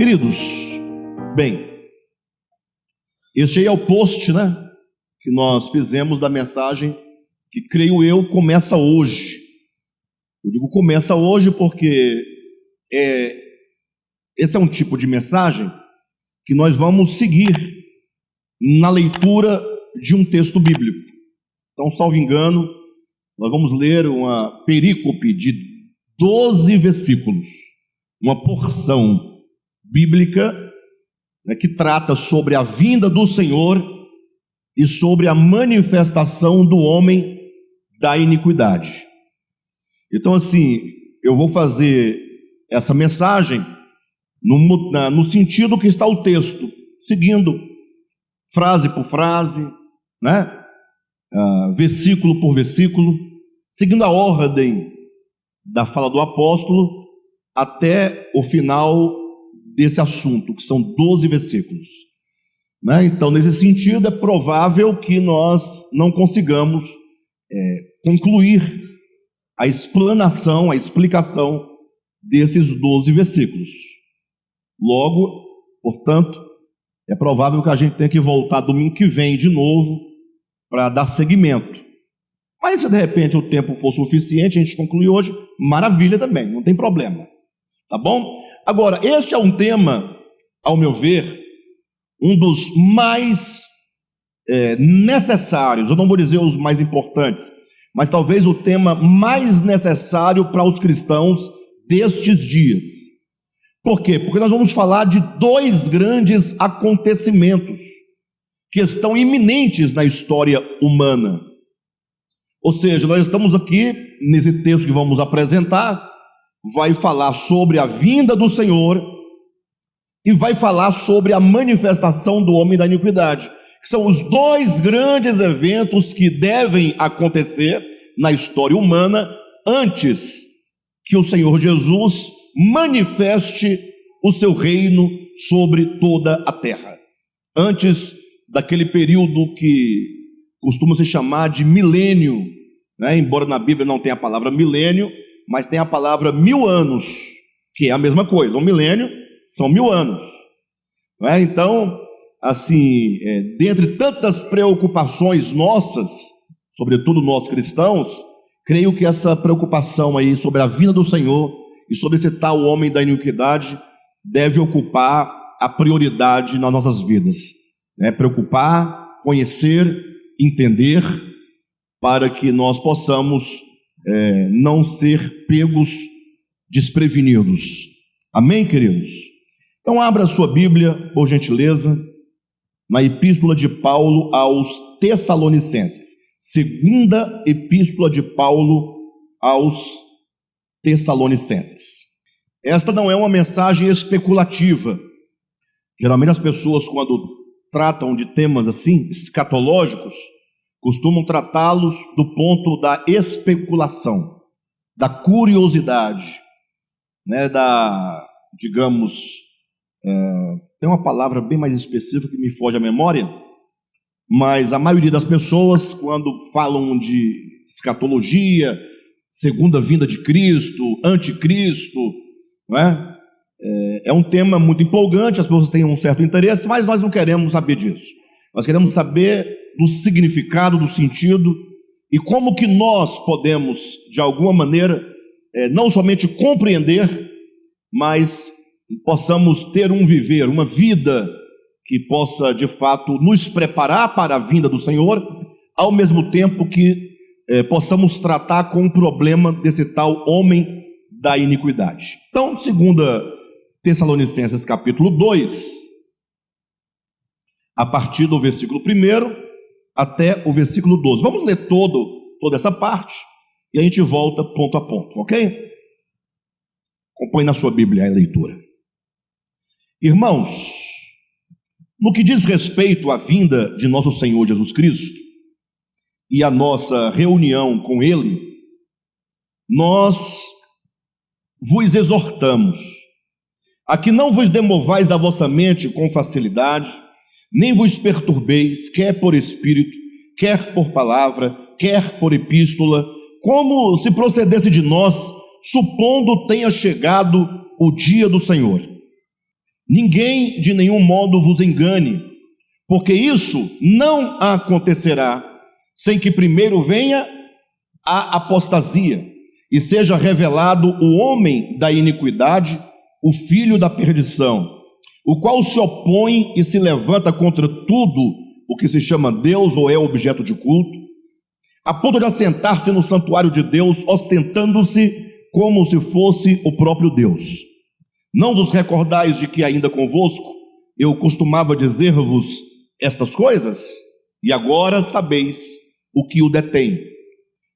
Queridos, bem, este aí é o post, que nós fizemos da mensagem que, creio eu, começa hoje. Eu digo começa hoje porque esse é um tipo de mensagem que nós vamos seguir na leitura de um texto bíblico. Então, salvo engano, nós vamos ler uma perícope de 12 versículos, uma porção bíblica, que trata sobre a vinda do Senhor e sobre a manifestação do homem da iniquidade. Então, assim, eu vou fazer essa mensagem no sentido que está o texto, seguindo frase por frase, versículo por versículo, seguindo a ordem da fala do apóstolo até o final desse assunto, que são 12 versículos. Então, nesse sentido, é provável que nós não consigamos concluir a explanação, a explicação desses 12 versículos. Logo, portanto, é provável que a gente tenha que voltar domingo que vem de novo para dar seguimento. Mas se de repente o tempo for suficiente, a gente conclui hoje, maravilha também, não tem problema. Tá bom? Agora, este é um tema, ao meu ver, um dos mais necessários, eu não vou dizer os mais importantes, mas talvez o tema mais necessário para os cristãos destes dias. Por quê? Porque nós vamos falar de dois grandes acontecimentos que estão iminentes na história humana. Ou seja, nós estamos aqui, nesse texto que vamos apresentar, vai falar sobre a vinda do Senhor e vai falar sobre a manifestação do homem da iniquidade, que são os dois grandes eventos que devem acontecer na história humana antes que o Senhor Jesus manifeste o seu reino sobre toda a terra. Antes daquele período que costuma se chamar de milênio, embora na Bíblia não tenha a palavra milênio, mas tem a palavra 1000 anos, que é a mesma coisa. Um milênio são 1000 anos. Então, assim, dentre tantas preocupações nossas, sobretudo nós cristãos, creio que essa preocupação aí sobre a vinda do Senhor e sobre esse tal homem da iniquidade deve ocupar a prioridade nas nossas vidas. Preocupar, conhecer, entender, para que nós possamos não ser pegos desprevenidos. Amém, queridos? Então abra a sua Bíblia, por gentileza, na Epístola de Paulo aos Tessalonicenses. Segunda Epístola de Paulo aos Tessalonicenses. Esta não é uma mensagem especulativa. Geralmente as pessoas, quando tratam de temas assim, escatológicos, costumam tratá-los do ponto da especulação, da curiosidade, digamos, tem uma palavra bem mais específica que me foge à memória, mas a maioria das pessoas, quando falam de escatologia, segunda vinda de Cristo, anticristo, é um tema muito empolgante, as pessoas têm um certo interesse, mas nós não queremos saber disso. Nós queremos saber do significado, do sentido, e como que nós podemos, de alguma maneira, não somente compreender, mas possamos ter um viver, uma vida que possa, de fato, nos preparar para a vinda do Senhor, ao mesmo tempo que possamos tratar com o problema desse tal homem da iniquidade. Então, 2 Tessalonicenses capítulo 2, a partir do versículo 1 até o versículo 12. Vamos ler toda essa parte e a gente volta ponto a ponto, ok? Acompanhe na sua Bíblia a leitura. Irmãos, no que diz respeito à vinda de nosso Senhor Jesus Cristo e a nossa reunião com Ele, nós vos exortamos a que não vos demovais da vossa mente com facilidade, nem vos perturbeis, quer por espírito, quer por palavra, quer por epístola, como se procedesse de nós, supondo tenha chegado o dia do Senhor. ninguém de nenhum modo vos engane, porque isso não acontecerá sem que primeiro venha a apostasia e seja revelado o homem da iniquidade, o filho da perdição, o qual se opõe e se levanta contra tudo o que se chama Deus ou é objeto de culto, a ponto de assentar-se no santuário de Deus, ostentando-se como se fosse o próprio Deus. Não vos recordais de que ainda convosco eu costumava dizer-vos estas coisas? E agora sabeis o que o detém,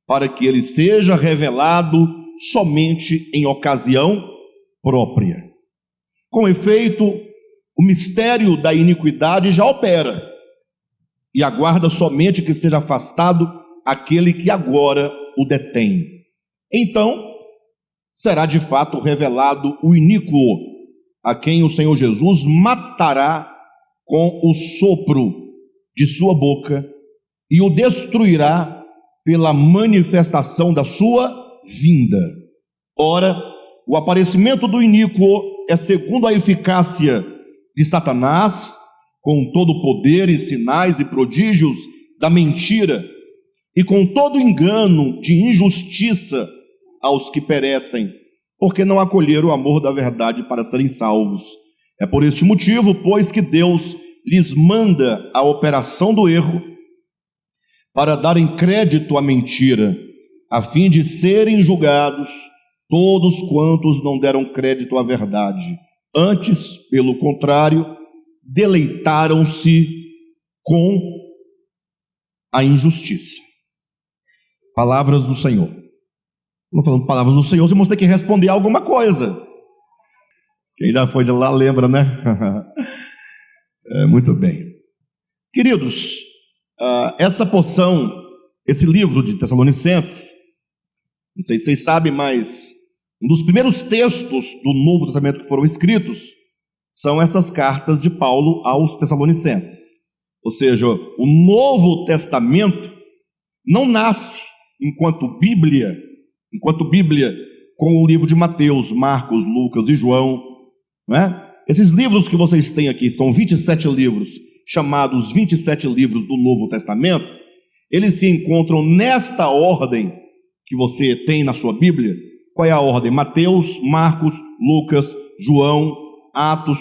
para que ele seja revelado somente em ocasião própria. Com efeito, o mistério da iniquidade já opera, e aguarda somente que seja afastado aquele que agora o detém. Então, será de fato revelado o iníquo, a quem o Senhor Jesus matará com o sopro de sua boca e o destruirá pela manifestação da sua vinda. Ora, o aparecimento do iníquo é segundo a eficácia de Satanás, com todo o poder e sinais e prodígios da mentira, e com todo engano de injustiça aos que perecem, porque não acolheram o amor da verdade para serem salvos. É por este motivo, pois, que Deus lhes manda a operação do erro, para darem crédito à mentira, a fim de serem julgados todos quantos não deram crédito à verdade. Antes, pelo contrário, deleitaram-se com a injustiça. Palavras do Senhor. Não falando palavras do Senhor, você tem que responder alguma coisa. Quem já foi de lá lembra, né? Muito bem. Queridos, essa porção, esse livro de Tessalonicenses, não sei se vocês sabem, mas um dos primeiros textos do Novo Testamento que foram escritos são essas cartas de Paulo aos Tessalonicenses. Ou seja, o Novo Testamento não nasce enquanto Bíblia com o livro de Mateus, Marcos, Lucas e João, não é? Esses livros que vocês têm aqui, são 27 livros, chamados 27 livros do Novo Testamento, eles se encontram nesta ordem que você tem na sua Bíblia. Qual é a ordem? Mateus, Marcos, Lucas, João, Atos,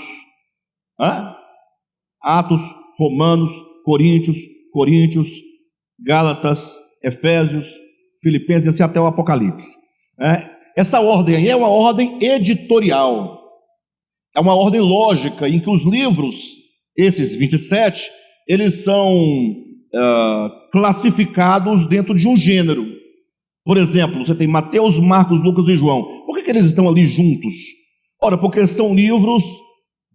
Romanos, Coríntios, Gálatas, Efésios, Filipenses e assim até o Apocalipse. Essa ordem aí é uma ordem editorial, é uma ordem lógica em que os livros, esses 27, eles são classificados dentro de um gênero. Por exemplo, você tem Mateus, Marcos, Lucas e João. Por que eles estão ali juntos? Ora, porque são livros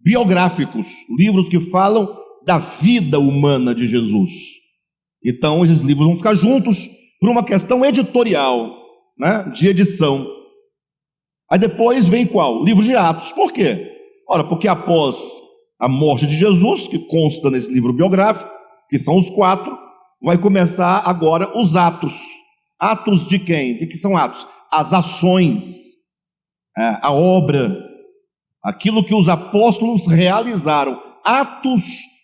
biográficos, livros que falam da vida humana de Jesus. Então, esses livros vão ficar juntos por uma questão editorial, né, de edição. Aí depois vem qual? O livro de Atos. Por quê? Ora, porque após a morte de Jesus, que consta nesse livro biográfico, que são os 4, vai começar agora os Atos. Atos de quem? O que são Atos? As ações, a obra, aquilo que os apóstolos realizaram. Atos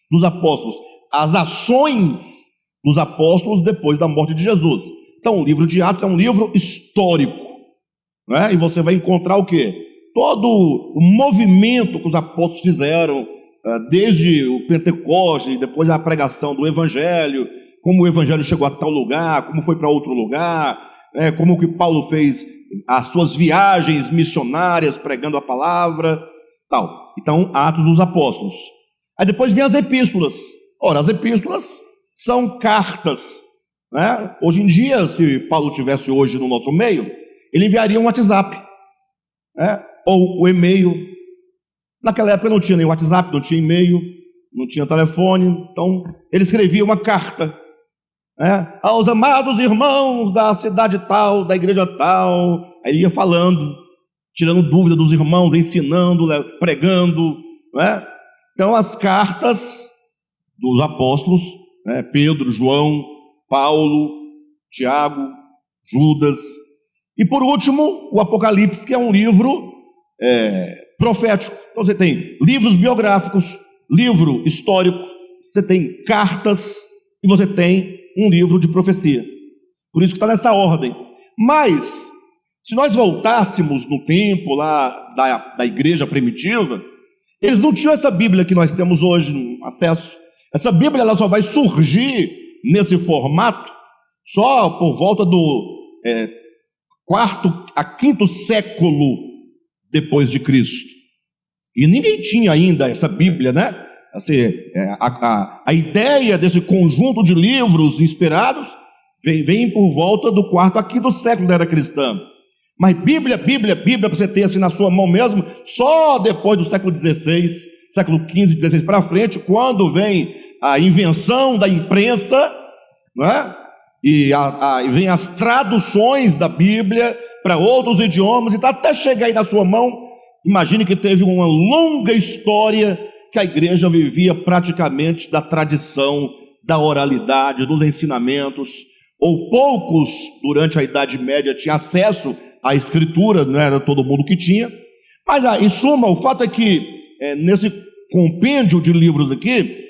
dos apóstolos, as ações dos apóstolos depois da morte de Jesus. Então, o livro de Atos é um livro histórico, né? E você vai encontrar o quê? Todo o movimento que os apóstolos fizeram, desde o Pentecostes, depois a pregação do Evangelho, como o Evangelho chegou a tal lugar, como foi para outro lugar, como que Paulo fez as suas viagens missionárias pregando a palavra, tal. Então, Atos dos Apóstolos. Aí depois vem as epístolas. Ora, as epístolas são cartas, né? Hoje em dia, se Paulo tivesse hoje no nosso meio, ele enviaria um WhatsApp, ou o e-mail. Naquela época não tinha nem WhatsApp, não tinha e-mail, não tinha telefone, então ele escrevia uma carta, aos amados irmãos da cidade tal, da igreja tal. Aí ele ia falando, tirando dúvida dos irmãos, ensinando, pregando, Então as cartas dos apóstolos, Pedro, João, Paulo, Tiago, Judas, e por último o Apocalipse, que é um livro profético. Então você tem livros biográficos, livro histórico, você tem cartas e você tem um livro de profecia. Por isso que está nessa ordem. Mas, se nós voltássemos no tempo lá da igreja primitiva, eles não tinham essa Bíblia que nós temos hoje no acesso. Essa Bíblia ela só vai surgir nesse formato só por volta do quarto a quinto século depois de Cristo. E ninguém tinha ainda essa Bíblia, né? Assim, a ideia desse conjunto de livros inspirados vem por volta do quarto a quinto século da era cristã. Mas Bíblia, para você ter assim na sua mão mesmo, só depois do século XVI, século XV, XVI para frente, quando vem a invenção da imprensa, né? E vem as traduções da Bíblia para outros idiomas, e até chegar aí na sua mão. Imagine que teve uma longa história que a igreja vivia praticamente da tradição, da oralidade, dos ensinamentos, ou poucos durante a Idade Média tinham acesso à escritura, não era todo mundo que tinha. Mas em suma, o fato é que nesse compêndio de livros aqui,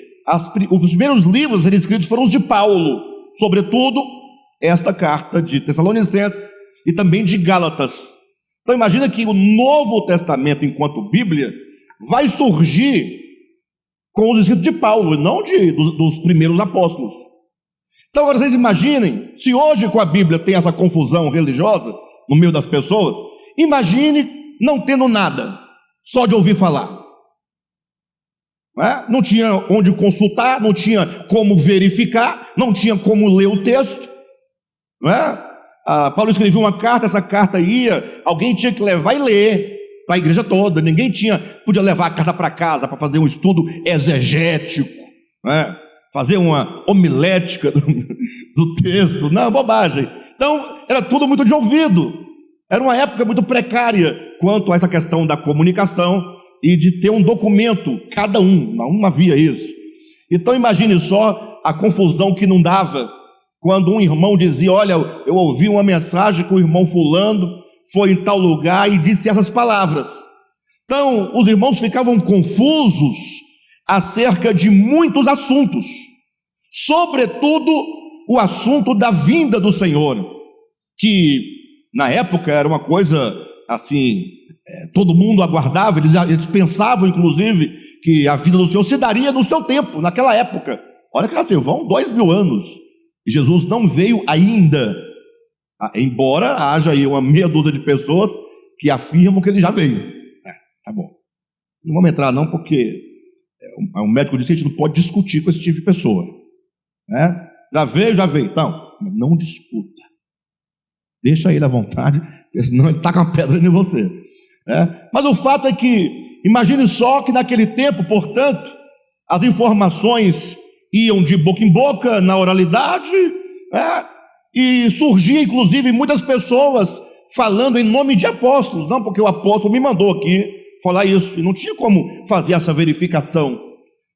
os primeiros livros a serem escritos foram os de Paulo, sobretudo esta carta de Tessalonicenses e também de Gálatas. Então imagina que o Novo Testamento, enquanto Bíblia, vai surgir com os escritos de Paulo, e não dos primeiros apóstolos. Então agora vocês imaginem, se hoje com a Bíblia tem essa confusão religiosa no meio das pessoas, imagine não tendo nada, só de ouvir falar. Não tinha onde consultar, não tinha como verificar, não tinha como ler o texto. Paulo escreveu uma carta, essa carta alguém tinha que levar e ler para a igreja toda. Ninguém podia levar a carta para casa para fazer um estudo exegético, fazer uma homilética do texto. Não, bobagem. Então era tudo muito de ouvido. Era uma época muito precária quanto a essa questão da comunicação e de ter um documento, cada um, não havia isso. Então imagine só a confusão que não dava quando um irmão dizia: olha, eu ouvi uma mensagem que o irmão fulano foi em tal lugar e disse essas palavras. Então os irmãos ficavam confusos acerca de muitos assuntos, sobretudo o assunto da vinda do Senhor, que na época era uma coisa assim, todo mundo aguardava, eles pensavam inclusive que a vinda do Senhor se daria no seu tempo, naquela época. Olha que assim, vão 2000 anos, e Jesus não veio ainda, embora haja aí uma meia dúzia de pessoas que afirmam que ele já veio. Tá bom, não vamos entrar não, porque o médico disse que a gente não pode discutir com esse tipo de pessoa, já veio, então, não discuta, deixa ele à vontade, porque senão ele taca uma pedra em você. Mas o fato é que, imagine só que naquele tempo, portanto, as informações iam de boca em boca, na oralidade, e surgia inclusive muitas pessoas falando em nome de apóstolos, não, porque o apóstolo me mandou aqui falar isso, e não tinha como fazer essa verificação.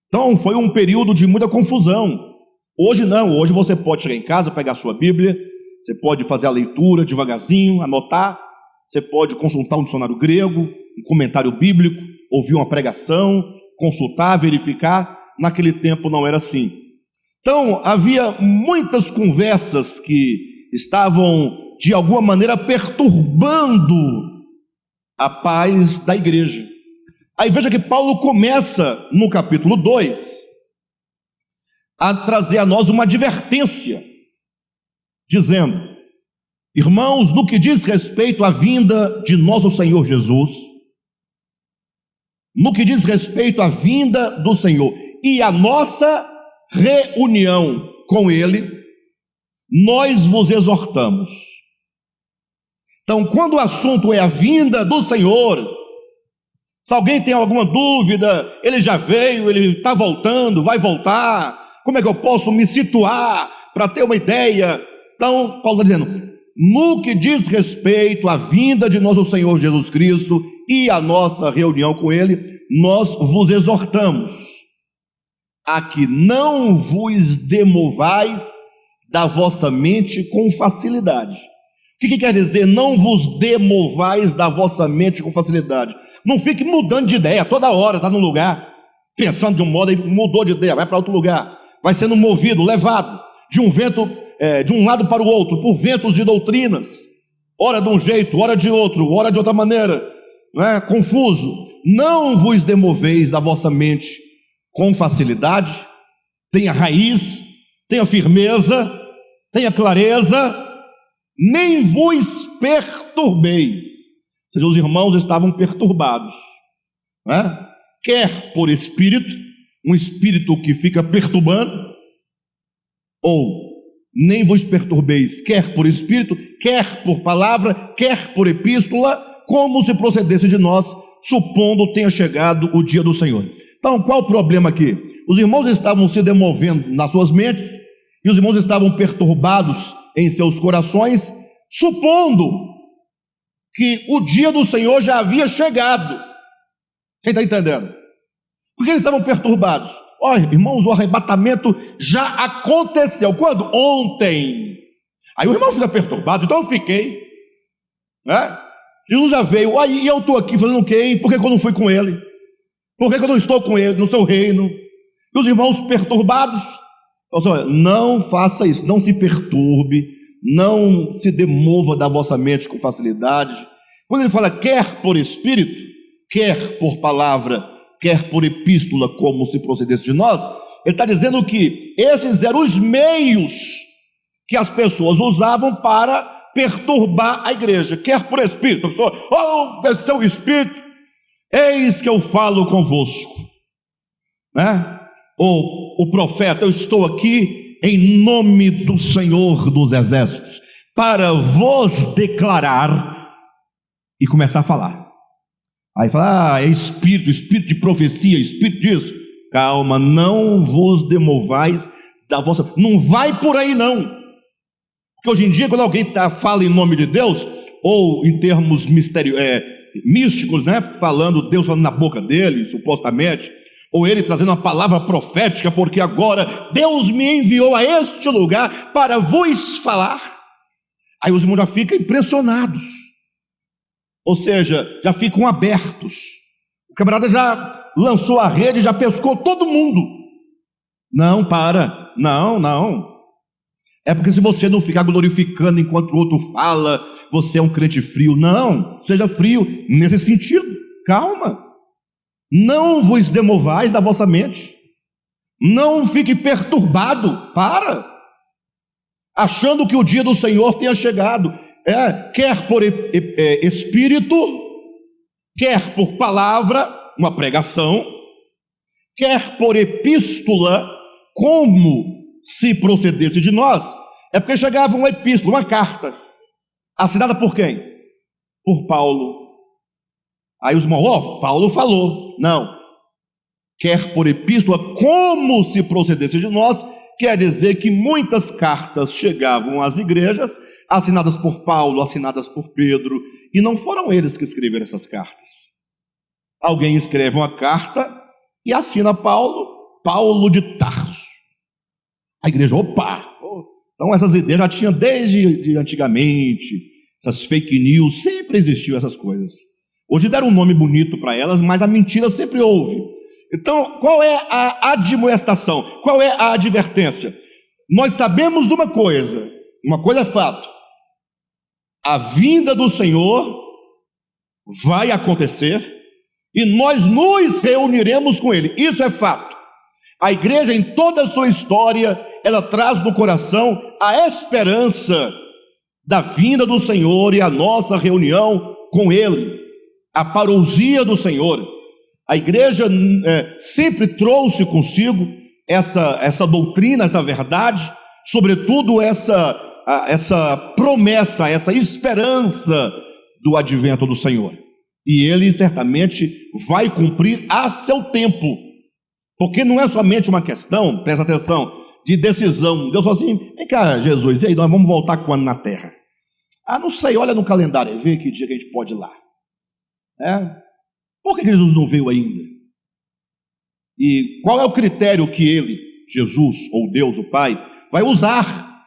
Então foi um período de muita confusão. Hoje não, hoje você pode chegar em casa, pegar a sua Bíblia, você pode fazer a leitura devagarzinho, anotar, você pode consultar um dicionário grego, um comentário bíblico, ouvir uma pregação, consultar, verificar. Naquele tempo não era assim. Então havia muitas conversas que estavam de alguma maneira perturbando a paz da igreja. Aí veja que Paulo começa no capítulo 2 a trazer a nós uma advertência, dizendo: irmãos, no que diz respeito à vinda de nosso Senhor Jesus, no que diz respeito à vinda do Senhor e a nossa reunião com Ele, nós vos exortamos. Então, quando o assunto é a vinda do Senhor, se alguém tem alguma dúvida, ele já veio, ele está voltando, vai voltar, como é que eu posso me situar para ter uma ideia? Então, Paulo está dizendo: no que diz respeito à vinda de nosso Senhor Jesus Cristo e a nossa reunião com Ele, nós vos exortamos a que não vos demovais da vossa mente com facilidade, que quer dizer não vos demovais da vossa mente com facilidade? Não fique mudando de ideia toda hora, está num lugar, pensando de um modo e mudou de ideia, vai para outro lugar, vai sendo movido, levado de um vento, de um lado para o outro, por ventos de doutrinas, ora de um jeito, ora de outro, ora de outra maneira, não é? Confuso. Não vos demoveis da vossa mente com facilidade, tenha raiz, tenha firmeza, tenha clareza, nem vos perturbeis. Ou seja, os irmãos estavam perturbados, né? Quer por espírito, um espírito que fica perturbando, ou nem vos perturbeis, quer por espírito, quer por palavra, quer por epístola, como se procedesse de nós, supondo tenha chegado o dia do Senhor. Então, qual o problema aqui? Os irmãos estavam se demovendo nas suas mentes, e os irmãos estavam perturbados em seus corações, supondo que o dia do Senhor já havia chegado. Quem está entendendo? Por que eles estavam perturbados? Olha, irmãos, o arrebatamento já aconteceu. Quando? Ontem. Aí o irmão fica perturbado, então eu fiquei, né? Jesus já veio, aí eu estou aqui fazendo o quê? Por que eu não fui com ele? Por que eu não estou com ele no seu reino? E os irmãos perturbados, olha, não faça isso, não se perturbe, não se demova da vossa mente com facilidade. Quando ele fala quer por espírito, quer por palavra, quer por epístola, como se procedesse de nós, ele está dizendo que esses eram os meios que as pessoas usavam para perturbar a igreja. Quer por espírito, a pessoa, oh, desceu o espírito, eis que eu falo convosco, né? Ou o profeta, eu estou aqui em nome do Senhor dos Exércitos, para vos declarar, e começar a falar. Aí fala, é espírito, espírito de profecia, espírito disso. Calma, não vos demovais da vossa... Não vai por aí não. Porque hoje em dia, quando alguém fala em nome de Deus, ou em termos místicos, né? Deus falando na boca dele, supostamente, ou ele trazendo uma palavra profética, porque agora Deus me enviou a este lugar para vos falar. Aí os irmãos já ficam impressionados, ou seja, já ficam abertos. O camarada já lançou a rede, já pescou todo mundo. Não, para, não. É porque se você não ficar glorificando enquanto o outro fala, você é um crente frio. Não, seja frio nesse sentido, calma. Não vos demovais da vossa mente, não fique perturbado, achando que o dia do Senhor tenha chegado, quer por espírito, quer por palavra, uma pregação, quer por epístola, como se procedesse de nós. É porque chegava uma epístola, uma carta, assinada por quem? Por Paulo. Aí os irmãos, Paulo falou. Não, quer por epístola, como se procedesse de nós, quer dizer que muitas cartas chegavam às igrejas, assinadas por Paulo, assinadas por Pedro, e não foram eles que escreveram essas cartas. Alguém escreve uma carta e assina Paulo de Tarso. A igreja, então essas ideias já tinham desde antigamente, essas fake news, sempre existiu essas coisas. Hoje deram um nome bonito para elas, mas a mentira sempre houve. Então, qual é a admoestação? Qual é a advertência? Nós sabemos de uma coisa é fato: a vinda do Senhor vai acontecer e nós nos reuniremos com Ele. Isso é fato. A igreja, em toda a sua história, ela traz no coração a esperança da vinda do Senhor e a nossa reunião com Ele, a parousia do Senhor. A igreja sempre trouxe consigo essa doutrina, essa verdade, sobretudo essa promessa, essa esperança do advento do Senhor. E Ele certamente vai cumprir a seu tempo, porque não é somente uma questão, presta atenção, de decisão. Deus falou assim, vem cá Jesus, e aí, nós vamos voltar quando na terra? Não sei, olha no calendário, vê que dia que a gente pode ir lá. Por que Jesus não veio ainda? E qual é o critério que Ele, Jesus, ou Deus, o Pai, vai usar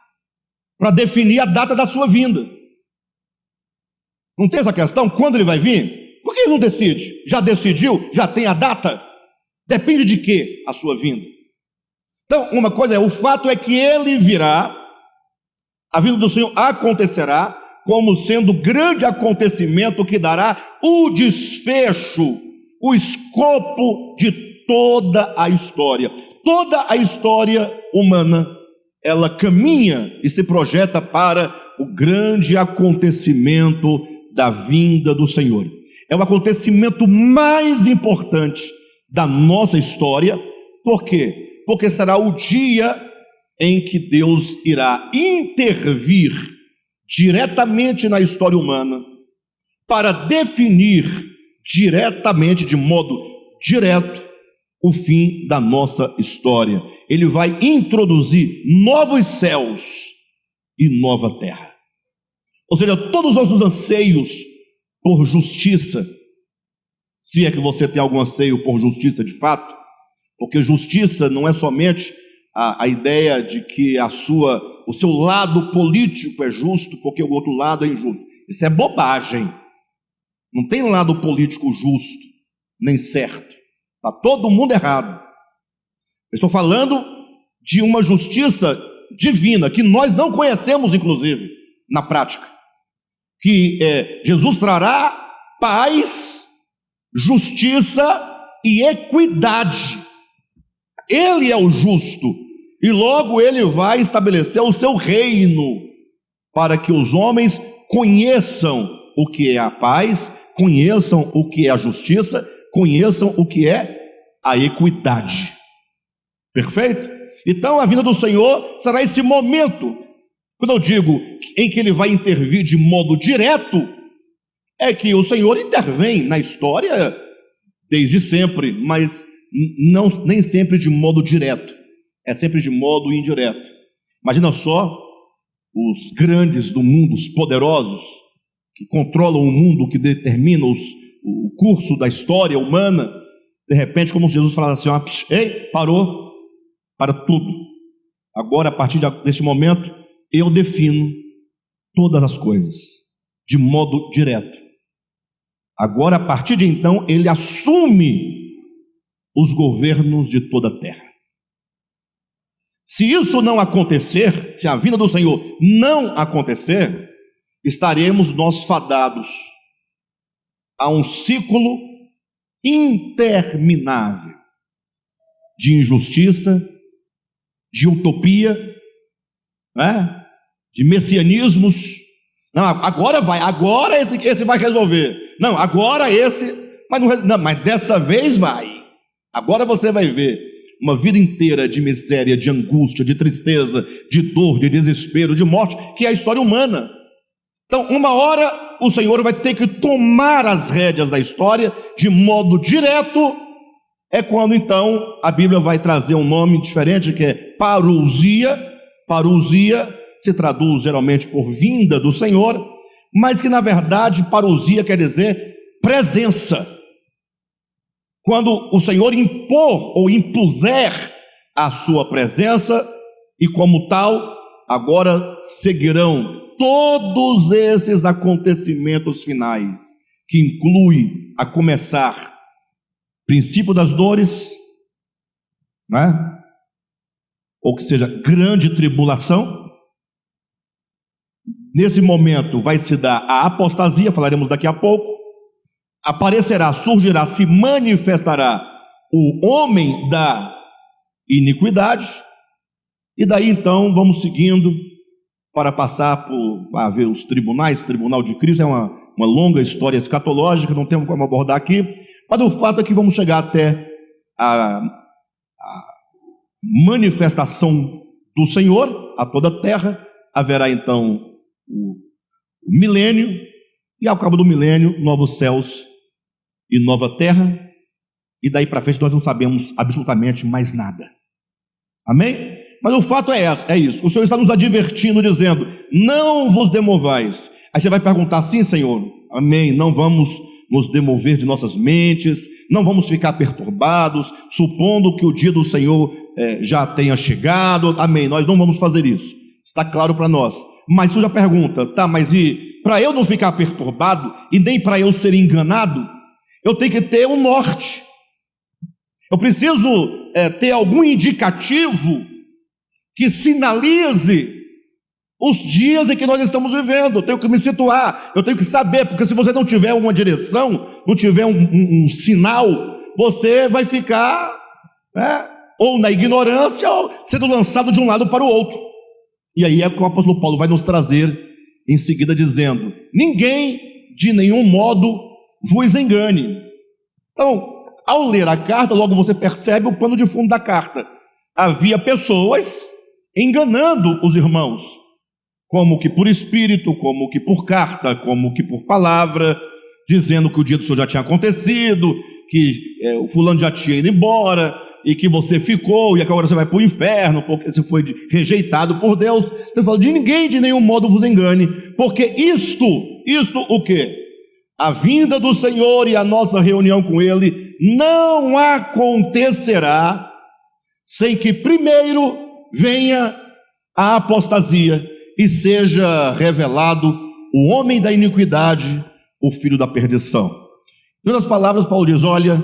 para definir a data da sua vinda? Não tem essa questão? Quando ele vai vir? Por que ele não decide? Já decidiu? Já tem a data? Depende de quê a sua vinda? Então, uma coisa o fato é que ele virá, a vinda do Senhor acontecerá, como sendo o grande acontecimento que dará o desfecho, o escopo de toda a história. Toda a história humana, ela caminha e se projeta para o grande acontecimento da vinda do Senhor. É o acontecimento mais importante da nossa história. Por quê? Porque será o dia em que Deus irá intervir diretamente na história humana para definir diretamente, de modo direto, o fim da nossa história. Ele vai introduzir novos céus e nova terra. Ou seja, todos os nossos anseios por justiça, se é que você tem algum anseio por justiça de fato, porque justiça não é somente a ideia de que o seu lado político é justo porque o outro lado é injusto. Isso é bobagem. Não tem lado político justo, nem certo. Está todo mundo errado. Eu estou falando de uma justiça divina, que nós não conhecemos, inclusive, na prática. Que Jesus trará paz, justiça e equidade. Ele é o justo, e logo ele vai estabelecer o seu reino, para que os homens conheçam o que é a paz, conheçam o que é a justiça, conheçam o que é a equidade. Perfeito? Então a vinda do Senhor será esse momento, quando eu digo em que ele vai intervir de modo direto, é que o Senhor intervém na história desde sempre, mas nem sempre de modo direto, é sempre de modo indireto. Imagina só os grandes do mundo, os poderosos, que controlam o mundo, que determinam o curso da história humana, de repente, como Jesus falasse assim, ei, parou, para tudo. Agora, a partir desse momento, eu defino todas as coisas, de modo direto. Agora, a partir de então, ele assume os governos de toda a terra. Se isso não acontecer, se a vinda do Senhor não acontecer, estaremos nós fadados a um ciclo interminável de injustiça, de utopia, né? De messianismos. Não, agora esse vai resolver. Não, agora esse, mas dessa vez vai. Agora você vai ver uma vida inteira de miséria, de angústia, de tristeza, de dor, de desespero, de morte, que é a história humana. Então, uma hora o Senhor vai ter que tomar as rédeas da história de modo direto. É quando então a Bíblia vai trazer um nome diferente, que é parousia. Parousia se traduz geralmente por vinda do Senhor, mas que na verdade parousia quer dizer presença. Quando o Senhor impor ou impuser a sua presença, e como tal, agora seguirão todos esses acontecimentos finais, que inclui a começar princípio das dores, né? Ou que seja, grande tribulação. Nesse momento vai se dar a apostasia, falaremos daqui a pouco. Aparecerá, surgirá, se manifestará o homem da iniquidade, e daí então vamos seguindo para passar para ver os tribunais. Tribunal de Cristo é uma longa história escatológica, não temos como abordar aqui, mas o fato é que vamos chegar até a manifestação do Senhor a toda a terra. Haverá então o milênio, e ao cabo do milênio, novos céus e nova terra, e daí para frente nós não sabemos absolutamente mais nada. Amém? Mas o fato é isso. O Senhor está nos advertindo, dizendo: não vos demovais. Aí você vai perguntar: sim, Senhor, amém, não vamos nos demover de nossas mentes, não vamos ficar perturbados, supondo que o dia do Senhor já tenha chegado. Amém, nós não vamos fazer isso, está claro para nós. Mas surge a pergunta: tá, mas e para eu não ficar perturbado e nem para eu ser enganado, eu tenho que ter um norte. Eu preciso ter algum indicativo que sinalize os dias em que nós estamos vivendo. Eu tenho que me situar, eu tenho que saber, porque se você não tiver uma direção, não tiver um sinal, você vai ficar ou na ignorância ou sendo lançado de um lado para o outro. E aí é que o apóstolo Paulo vai nos trazer em seguida dizendo: ninguém de nenhum modo vos engane. Então, ao ler a carta, logo você percebe o pano de fundo da carta. Havia pessoas enganando os irmãos, como que por espírito, como que por carta, como que por palavra, dizendo que o dia do Senhor já tinha acontecido, que o fulano já tinha ido embora, e que você ficou, e que agora você vai para o inferno, porque você foi rejeitado por Deus. Então eu falo, de ninguém de nenhum modo vos engane, porque isto o quê? A vinda do Senhor e a nossa reunião com Ele não acontecerá sem que primeiro venha a apostasia e seja revelado o homem da iniquidade, o filho da perdição. Em outras palavras, Paulo diz: olha,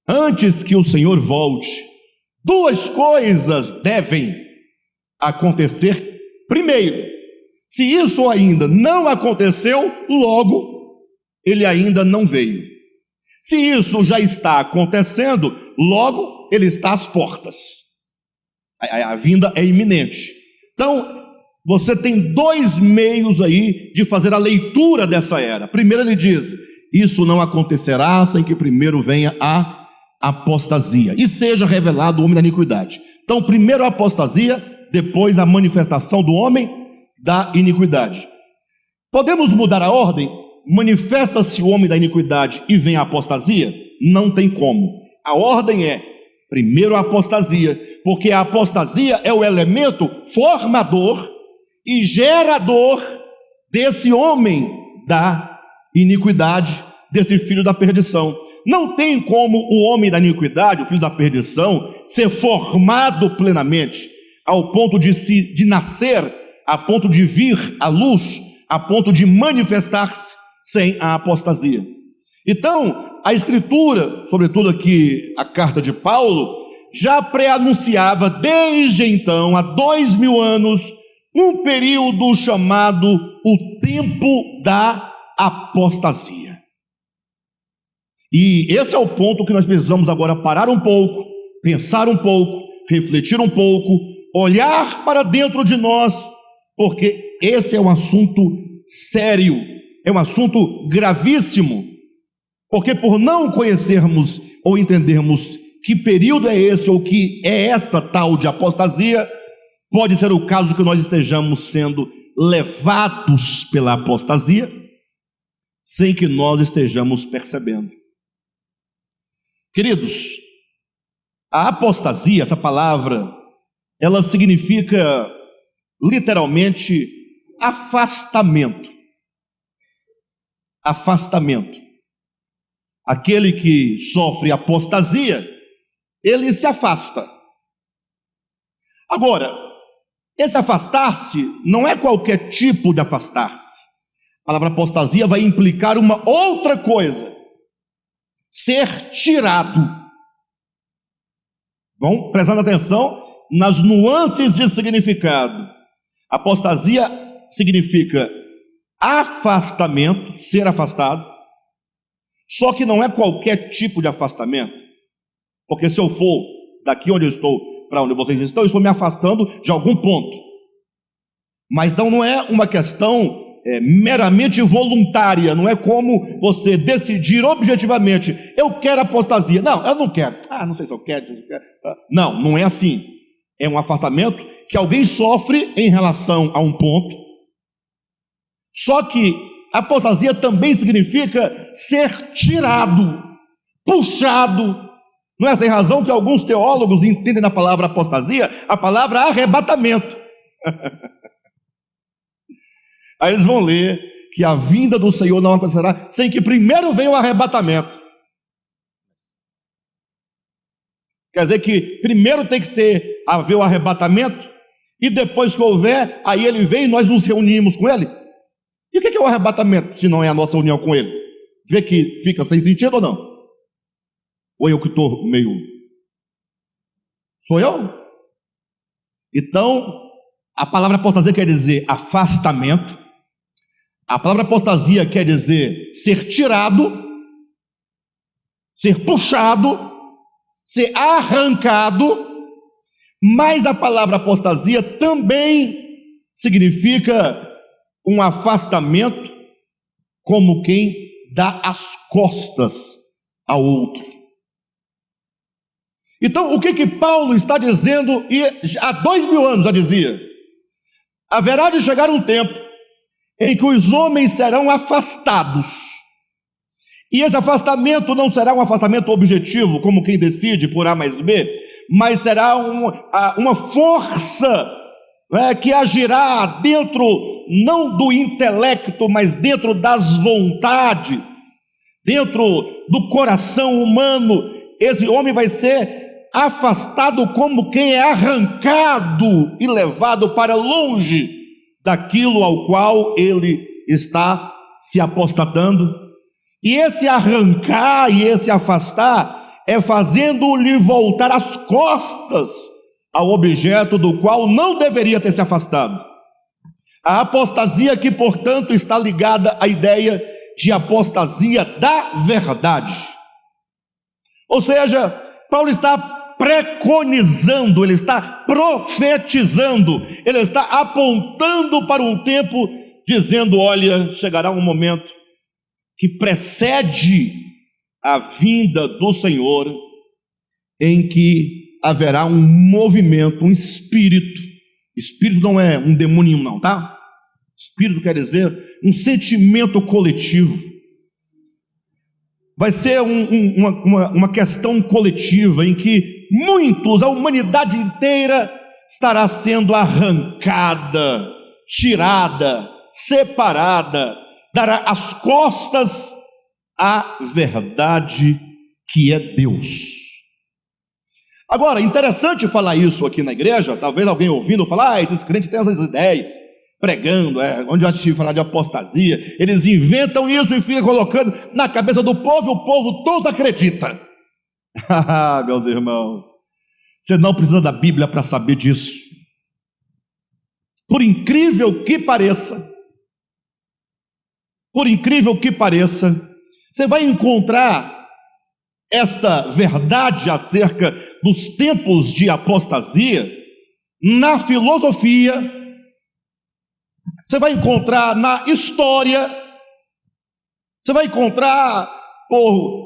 antes que o Senhor volte, duas coisas devem acontecer primeiro. Se isso ainda não aconteceu, logo ele ainda não veio. Se isso já está acontecendo, logo ele está às portas. A vinda é iminente. Então, você tem dois meios aí de fazer a leitura dessa era. Primeiro ele diz: isso não acontecerá sem que primeiro venha a apostasia e seja revelado o homem da iniquidade. Então, primeiro a apostasia, depois a manifestação do homem da iniquidade. Podemos mudar a ordem? Manifesta-se o homem da iniquidade e vem a apostasia? Não tem como. A ordem é primeiro a apostasia, porque a apostasia é o elemento formador e gerador desse homem da iniquidade, desse filho da perdição. Não tem como o homem da iniquidade, o filho da perdição, ser formado plenamente, ao ponto de nascer, a ponto de vir à luz, a ponto de manifestar-se, sem a apostasia. Então, a Escritura, sobretudo aqui a carta de Paulo, já pré-anunciava desde então, há 2000 anos, um período chamado o tempo da apostasia. E esse é o ponto que nós precisamos agora parar um pouco, pensar um pouco, refletir um pouco, olhar para dentro de nós, porque esse é um assunto sério, é um assunto gravíssimo, porque por não conhecermos ou entendermos que período é esse ou que é esta tal de apostasia, pode ser o caso que nós estejamos sendo levados pela apostasia sem que nós estejamos percebendo. Queridos, a apostasia, essa palavra, ela significa literalmente afastamento. Afastamento. Aquele que sofre apostasia, ele se afasta. Agora, esse afastar-se não é qualquer tipo de afastar-se. A palavra apostasia vai implicar uma outra coisa: ser tirado. Vão prestando atenção nas nuances de significado. Apostasia significa afastamento, ser afastado, só que não é qualquer tipo de afastamento, porque se eu for daqui onde eu estou para onde vocês estão, eu estou me afastando de algum ponto, mas não é uma questão meramente voluntária, não é como você decidir objetivamente: eu quero apostasia. Não, eu não quero. Não sei se eu quero. Não, não é assim. É um afastamento que alguém sofre em relação a um ponto. Só que apostasia também significa ser tirado, puxado. Não é sem razão que alguns teólogos entendem na palavra apostasia a palavra arrebatamento. Aí eles vão ler que a vinda do Senhor não acontecerá sem que primeiro venha o arrebatamento. Quer dizer que primeiro tem que haver o arrebatamento, e depois que houver, aí ele vem e nós nos reunimos com ele. E o que é o arrebatamento, se não é a nossa união com Ele? Vê que fica sem sentido ou não? Ou eu que estou meio... Sou eu? Então, a palavra apostasia quer dizer afastamento. A palavra apostasia quer dizer ser tirado, ser puxado, ser arrancado. Mas a palavra apostasia também significa um afastamento, como quem dá as costas ao outro. Então, o que Paulo está dizendo, e há 2000 anos já dizia: haverá de chegar um tempo em que os homens serão afastados, e esse afastamento não será um afastamento objetivo, como quem decide por A mais B, mas será uma força que agirá dentro, não do intelecto, mas dentro das vontades, dentro do coração humano. Esse homem vai ser afastado como quem é arrancado e levado para longe daquilo ao qual ele está se apostatando. E esse arrancar e esse afastar é fazendo-lhe voltar as costas ao objeto do qual não deveria ter se afastado. A apostasia aqui, portanto, está ligada à ideia de apostasia da verdade. Ou seja, Paulo está preconizando, ele está profetizando, ele está apontando para um tempo, dizendo: olha, chegará um momento que precede a vinda do Senhor, em que haverá um movimento, um espírito. Espírito não é um demônio não, tá? Espírito quer dizer um sentimento coletivo. Vai ser uma questão coletiva em que muitos, a humanidade inteira estará sendo arrancada, tirada, separada, dará as costas à verdade que é Deus. Agora, interessante falar isso aqui na igreja. Talvez alguém ouvindo falar: esses crentes têm essas ideias, pregando, onde eu acho falar de apostasia, eles inventam isso e ficam colocando na cabeça do povo, e o povo todo acredita. Meus irmãos, você não precisa da Bíblia para saber disso. Por incrível que pareça, você vai encontrar esta verdade acerca dos tempos de apostasia na filosofia, você vai encontrar na história, você vai encontrar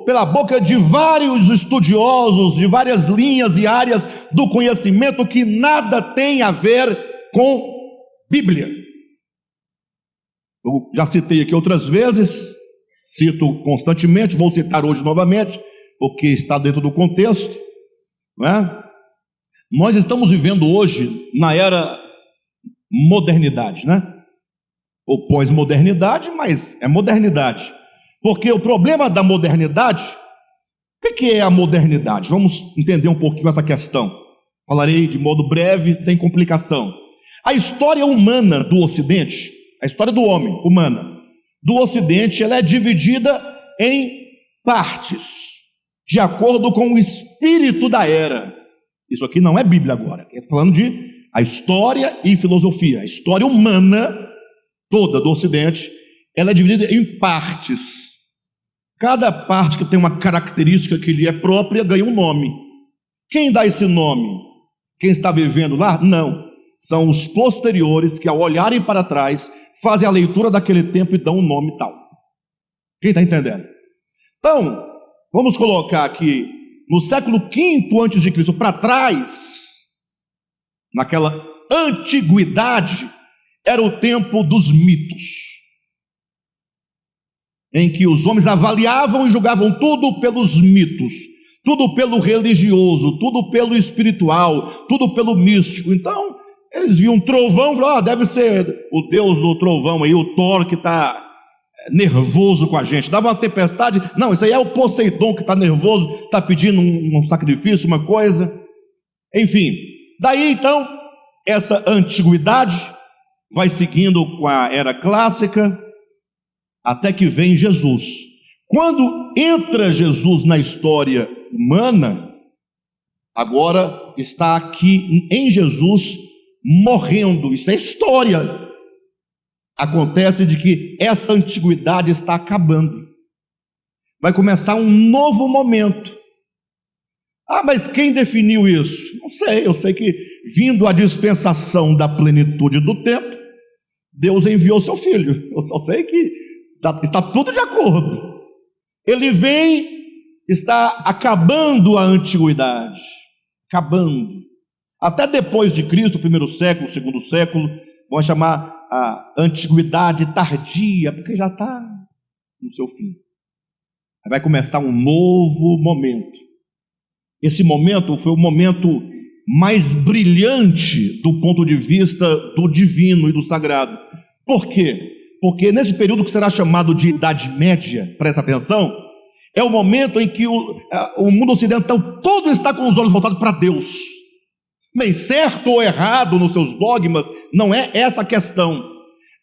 pela boca de vários estudiosos, de várias linhas e áreas do conhecimento, que nada tem a ver com Bíblia. Eu já citei aqui outras vezes, cito constantemente, vou citar hoje novamente, porque está dentro do contexto, não é? Nós estamos vivendo hoje na era modernidade, né? Ou pós-modernidade, mas é modernidade. Porque o problema da modernidade, o que é a modernidade? Vamos entender um pouquinho essa questão. Falarei de modo breve, sem complicação. A história humana do Ocidente, a história do homem, humana, do Ocidente, ela é dividida em partes, de acordo com o espírito da era. Isso aqui não é Bíblia agora, estou falando de a história e filosofia. A história humana toda do Ocidente, ela é dividida em partes. Cada parte que tem uma característica que lhe é própria ganha um nome. Quem dá esse nome? Quem está vivendo lá? Não. São os posteriores que, ao olharem para trás, fazem a leitura daquele tempo e dão um nome tal. Quem está entendendo? Então, vamos colocar aqui, no século V a.C. para trás, naquela antiguidade, era o tempo dos mitos, em que os homens avaliavam e julgavam tudo pelos mitos, tudo pelo religioso, tudo pelo espiritual, tudo pelo místico. Então, eles viam um trovão e falaram: deve ser o deus do trovão aí, o Thor, que está nervoso com a gente. Dava uma tempestade, não, isso aí é o Poseidon que está nervoso, está pedindo um sacrifício, uma coisa. Enfim, daí então, essa antiguidade vai seguindo com a era clássica, até que vem Jesus. Quando entra Jesus na história humana, agora está aqui em Jesus morrendo. Isso é história. Acontece de que essa antiguidade está acabando. Vai começar um novo momento. Ah, mas quem definiu isso? Não sei, eu sei que vindo a dispensação da plenitude do tempo, Deus enviou seu filho. Eu só sei que está tudo de acordo. Ele vem, está acabando a antiguidade. Acabando. Até depois de Cristo, o primeiro século, o segundo século, vão chamar a antiguidade tardia, porque já está no seu fim. Vai começar um novo momento. Esse momento foi o momento mais brilhante do ponto de vista do divino e do sagrado. Por quê? Porque nesse período que será chamado de Idade Média, presta atenção, é o momento em que o mundo ocidental todo está com os olhos voltados para Deus. Bem, certo ou errado nos seus dogmas, não é essa a questão.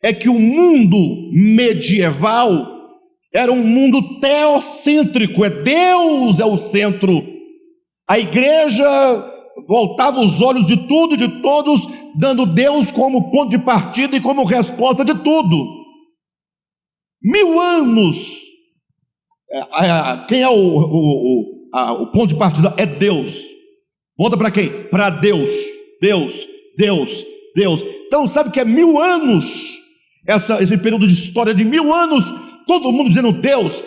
É que o mundo medieval era um mundo teocêntrico, Deus é o centro. A igreja voltava os olhos de tudo e de todos, dando Deus como ponto de partida e como resposta de tudo. 1000 anos, quem é o ponto de partida? É Deus. Volta para quem? Para Deus. Deus. Então sabe que é 1000 anos, esse período de história de 1000 anos, todo mundo dizendo Deus,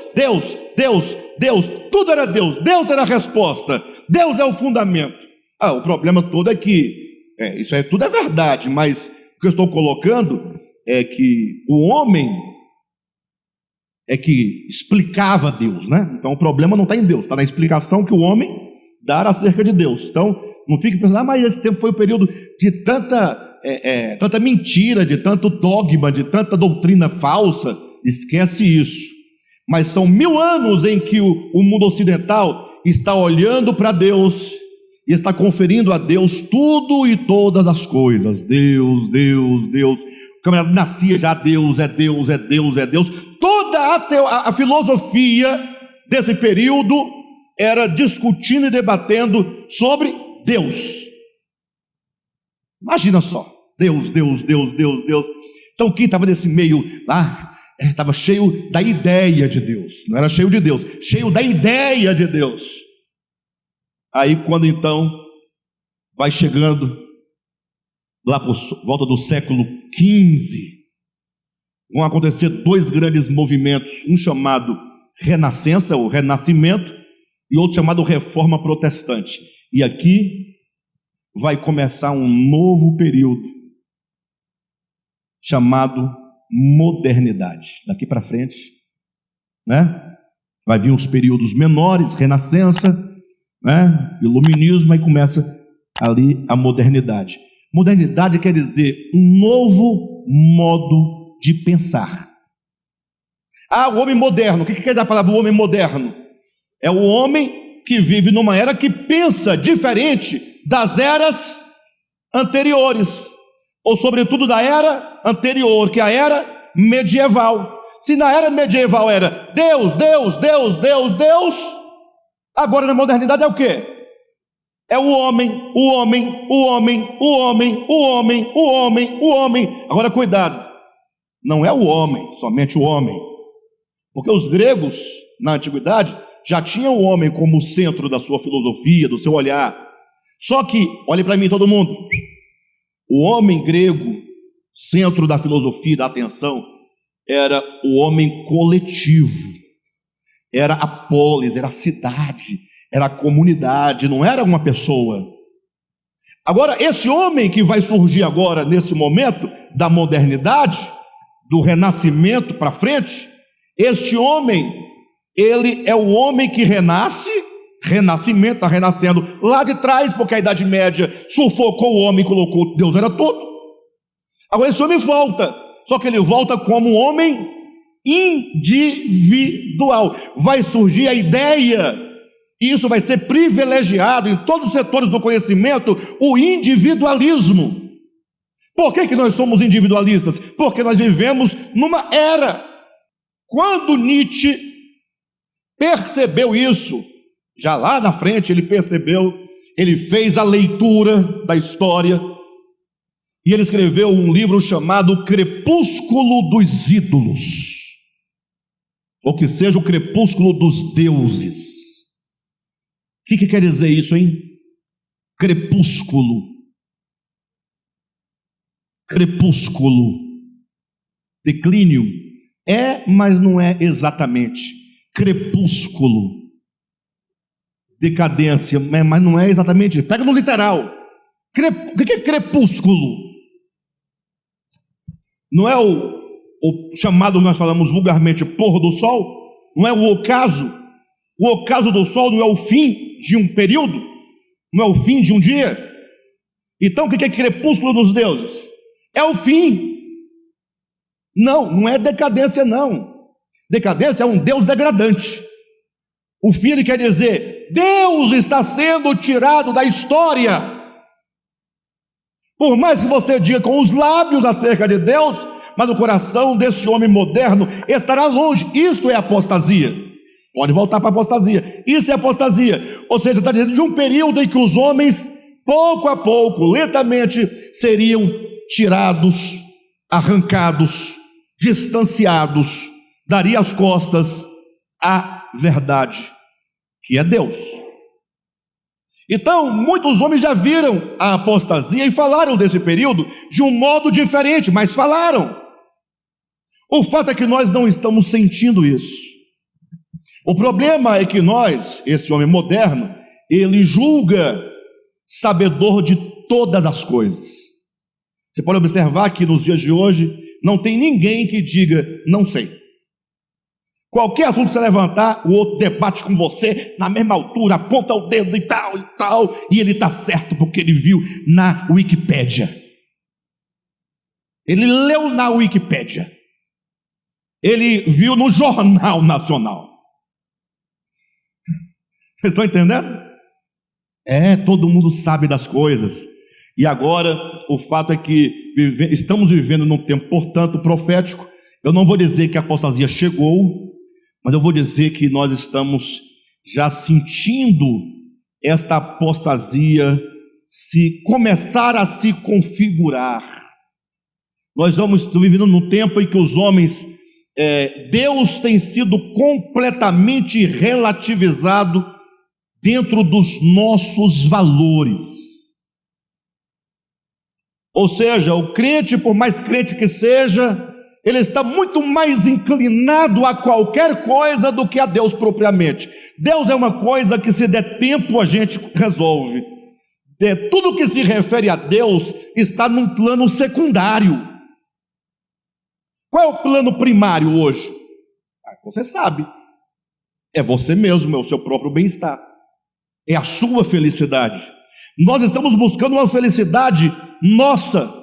tudo era Deus era a resposta, Deus é o fundamento. O problema todo é que, isso tudo é verdade, mas o que eu estou colocando é que o homem é que explicava Deus, né? Então o problema não está em Deus, está na explicação que o homem dá acerca de Deus. Então não fique pensando, mas esse tempo foi um período de tanta mentira, de tanto dogma, de tanta doutrina falsa. Esquece isso. Mas são 1000 anos em que o mundo ocidental está olhando para Deus e está conferindo a Deus tudo e todas as coisas. Deus. O camarada nascia já, Deus. Toda a filosofia desse período era discutindo e debatendo sobre Deus. Imagina só, Deus. Então quem estava nesse meio lá, estava cheio da ideia de Deus, não era cheio de Deus, cheio da ideia de Deus. Aí quando então vai chegando lá por volta do século XV, vão acontecer 2 grandes movimentos, um chamado Renascença, o Renascimento, e outro chamado Reforma Protestante. E aqui vai começar um novo período chamado modernidade. Daqui para frente, né? Vai vir os períodos menores, Renascença, né? Iluminismo, aí começa ali a modernidade. Modernidade quer dizer um novo modo de pensar. O homem moderno. O que quer dizer a palavra homem moderno? É o homem que vive numa era que pensa diferente das eras anteriores, ou sobretudo da era anterior, que é a era medieval. Se na era medieval era Deus, agora na modernidade é o quê? É o homem. Agora cuidado, não é o homem, somente o homem, porque os gregos na antiguidade já tinham o homem como o centro da sua filosofia, do seu olhar. Só que, olhe para mim todo mundo, o homem grego, centro da filosofia, da atenção, era o homem coletivo, era a polis, era a cidade, era a comunidade, não era uma pessoa. Agora, esse homem que vai surgir agora, nesse momento da modernidade, do renascimento para frente, este homem, ele é o homem que renasce. Renascimento, está renascendo lá de trás, porque a Idade Média sufocou o homem e colocou Deus era tudo. Agora esse homem volta, só que ele volta como um homem individual. Vai surgir a ideia, e isso vai ser privilegiado em todos os setores do conhecimento, o individualismo. Por que nós somos individualistas? Porque nós vivemos numa era Quando Nietzsche percebeu isso, já lá na frente ele percebeu, ele fez a leitura da história e ele escreveu um livro chamado Crepúsculo dos Ídolos, ou que seja o Crepúsculo dos Deuses. O que quer dizer isso, hein? Crepúsculo. Crepúsculo. Declínio. Mas não é exatamente. Crepúsculo. Decadência, mas não é exatamente. Pega no literal. O que é crepúsculo? Não é o chamado que nós falamos vulgarmente pôr do sol? Não é o ocaso? O ocaso do sol não é o fim de um período? Não é o fim de um dia? Então o que é crepúsculo dos deuses? É o fim. Não é decadência não. Decadência é um Deus degradante. O fim ele quer dizer, Deus está sendo tirado da história. Por mais que você diga com os lábios acerca de Deus, mas o coração desse homem moderno estará longe. Isto é apostasia. Pode voltar para a apostasia. Isso é apostasia. Ou seja, está dizendo de um período em que os homens, pouco a pouco, lentamente, seriam tirados, arrancados, distanciados, daria as costas à verdade, que é Deus. Então, muitos homens já viram a apostasia e falaram desse período de um modo diferente, mas falaram. O fato é que nós não estamos sentindo isso. O problema é que nós, esse homem moderno, ele julga sabedor de todas as coisas. Você pode observar que nos dias de hoje não tem ninguém que diga, não sei. Qualquer assunto que você levantar, o outro debate com você na mesma altura, aponta o dedo e tal, e ele está certo porque ele viu na Wikipédia. Ele leu na Wikipédia. Ele viu no Jornal Nacional. Vocês estão entendendo? Todo mundo sabe das coisas. E agora, o fato é que estamos vivendo num tempo, portanto, profético. Eu não vou dizer que a apostasia chegou, mas eu vou dizer que nós estamos já sentindo esta apostasia começar a se configurar. Nós estamos vivendo num tempo em que os homens, Deus tem sido completamente relativizado dentro dos nossos valores. Ou seja, o crente, por mais crente que seja, ele está muito mais inclinado a qualquer coisa do que a Deus propriamente. Deus é uma coisa que, se der tempo, a gente resolve. Tudo que se refere a Deus está num plano secundário. Qual é o plano primário hoje? Você sabe. É você mesmo, é o seu próprio bem-estar. É a sua felicidade. Nós estamos buscando uma felicidade nossa.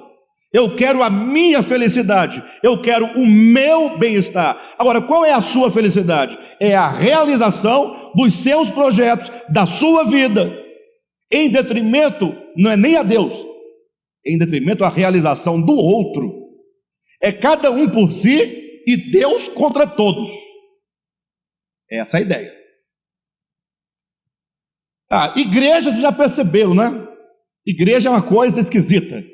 Eu quero a minha felicidade, eu quero o meu bem-estar. Agora, qual é a sua felicidade? É a realização dos seus projetos, da sua vida, em detrimento, não é nem a Deus, em detrimento à realização do outro. É cada um por si e Deus contra todos. Essa é a ideia. Igreja, vocês já perceberam, né? Igreja é uma coisa esquisita.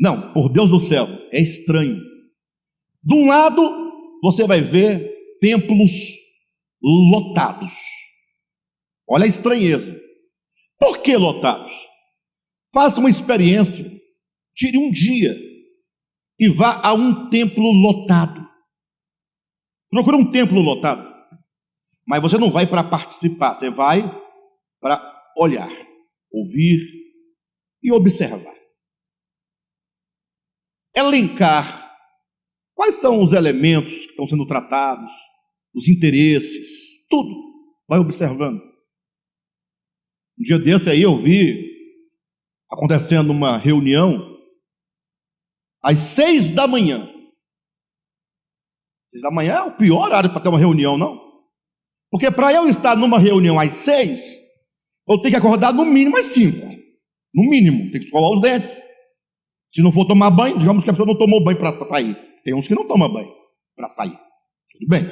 Não, por Deus do céu, é estranho. De um lado, você vai ver templos lotados. Olha a estranheza. Por que lotados? Faça uma experiência, tire um dia e vá a um templo lotado. Procure um templo lotado. Mas você não vai para participar, você vai para olhar, ouvir e observar. Elencar quais são os elementos que estão sendo tratados, os interesses, tudo, vai observando. Um dia desse aí eu vi acontecendo uma reunião às 6 da manhã. 6 da manhã é o pior horário para ter uma reunião, não? Porque para eu estar numa reunião às 6, eu tenho que acordar no mínimo às 5. No mínimo, tem que escovar os dentes. Se não for tomar banho, digamos que a pessoa não tomou banho para sair. Tem uns que não tomam banho para sair. Tudo bem.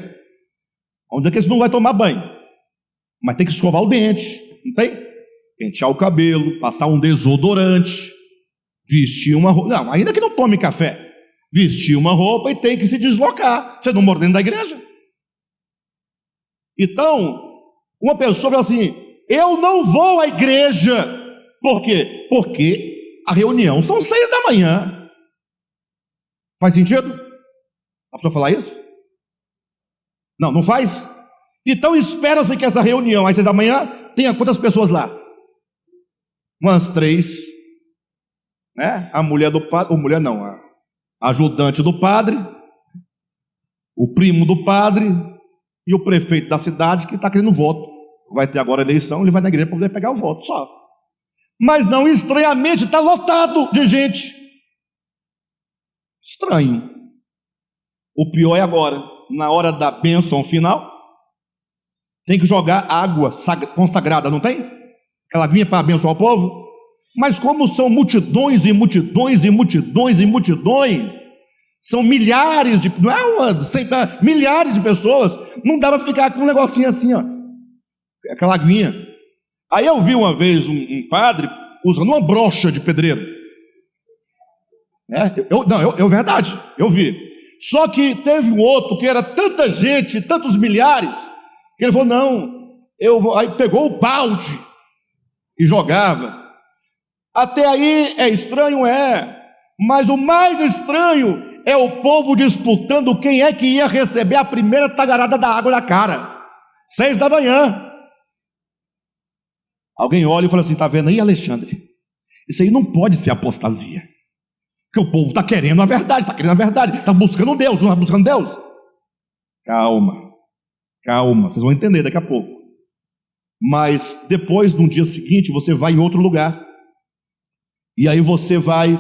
Vamos dizer que você não vai tomar banho, mas tem que escovar o dente, não tem? Pentear o cabelo, passar um desodorante, vestir uma roupa. Não, ainda que não tome café, vestir uma roupa e tem que se deslocar. Você não mora dentro da igreja? Então, uma pessoa fala assim: eu não vou à igreja. Por quê? Porque a reunião são 6 da manhã. Faz sentido? A pessoa falar isso? Não, não faz? Então espera-se que essa reunião às 6 da manhã tenha quantas pessoas lá? Umas 3, né? A mulher do padre, ou mulher não, a ajudante do padre, o primo do padre e o prefeito da cidade que está querendo voto. Vai ter agora eleição, ele vai na igreja para poder pegar o voto só. Mas não, estranhamente, está lotado de gente. Estranho. O pior é agora, na hora da bênção final, tem que jogar água consagrada, não tem? Aquela aguinha para abençoar o povo. Mas como são multidões e multidões e multidões e multidões, são milhares de, não é uma, milhares de pessoas, não dá para ficar com um negocinho assim, ó, aquela aguinha. Aí eu vi uma vez um padre usando uma brocha de pedreiro. Verdade, eu vi. Só que teve um outro que era tanta gente, tantos milhares, que ele falou: não, eu vou. Aí pegou o balde e jogava. Até aí é estranho, mas o mais estranho é o povo disputando quem é que ia receber a primeira tagarada da água na cara. 6 da manhã. Alguém olha e fala assim: está vendo aí, Alexandre? Isso aí não pode ser apostasia. Porque o povo está querendo a verdade, está buscando Deus, não está buscando Deus? Calma, vocês vão entender daqui a pouco. Mas depois, no dia seguinte, você vai em outro lugar. E aí você vai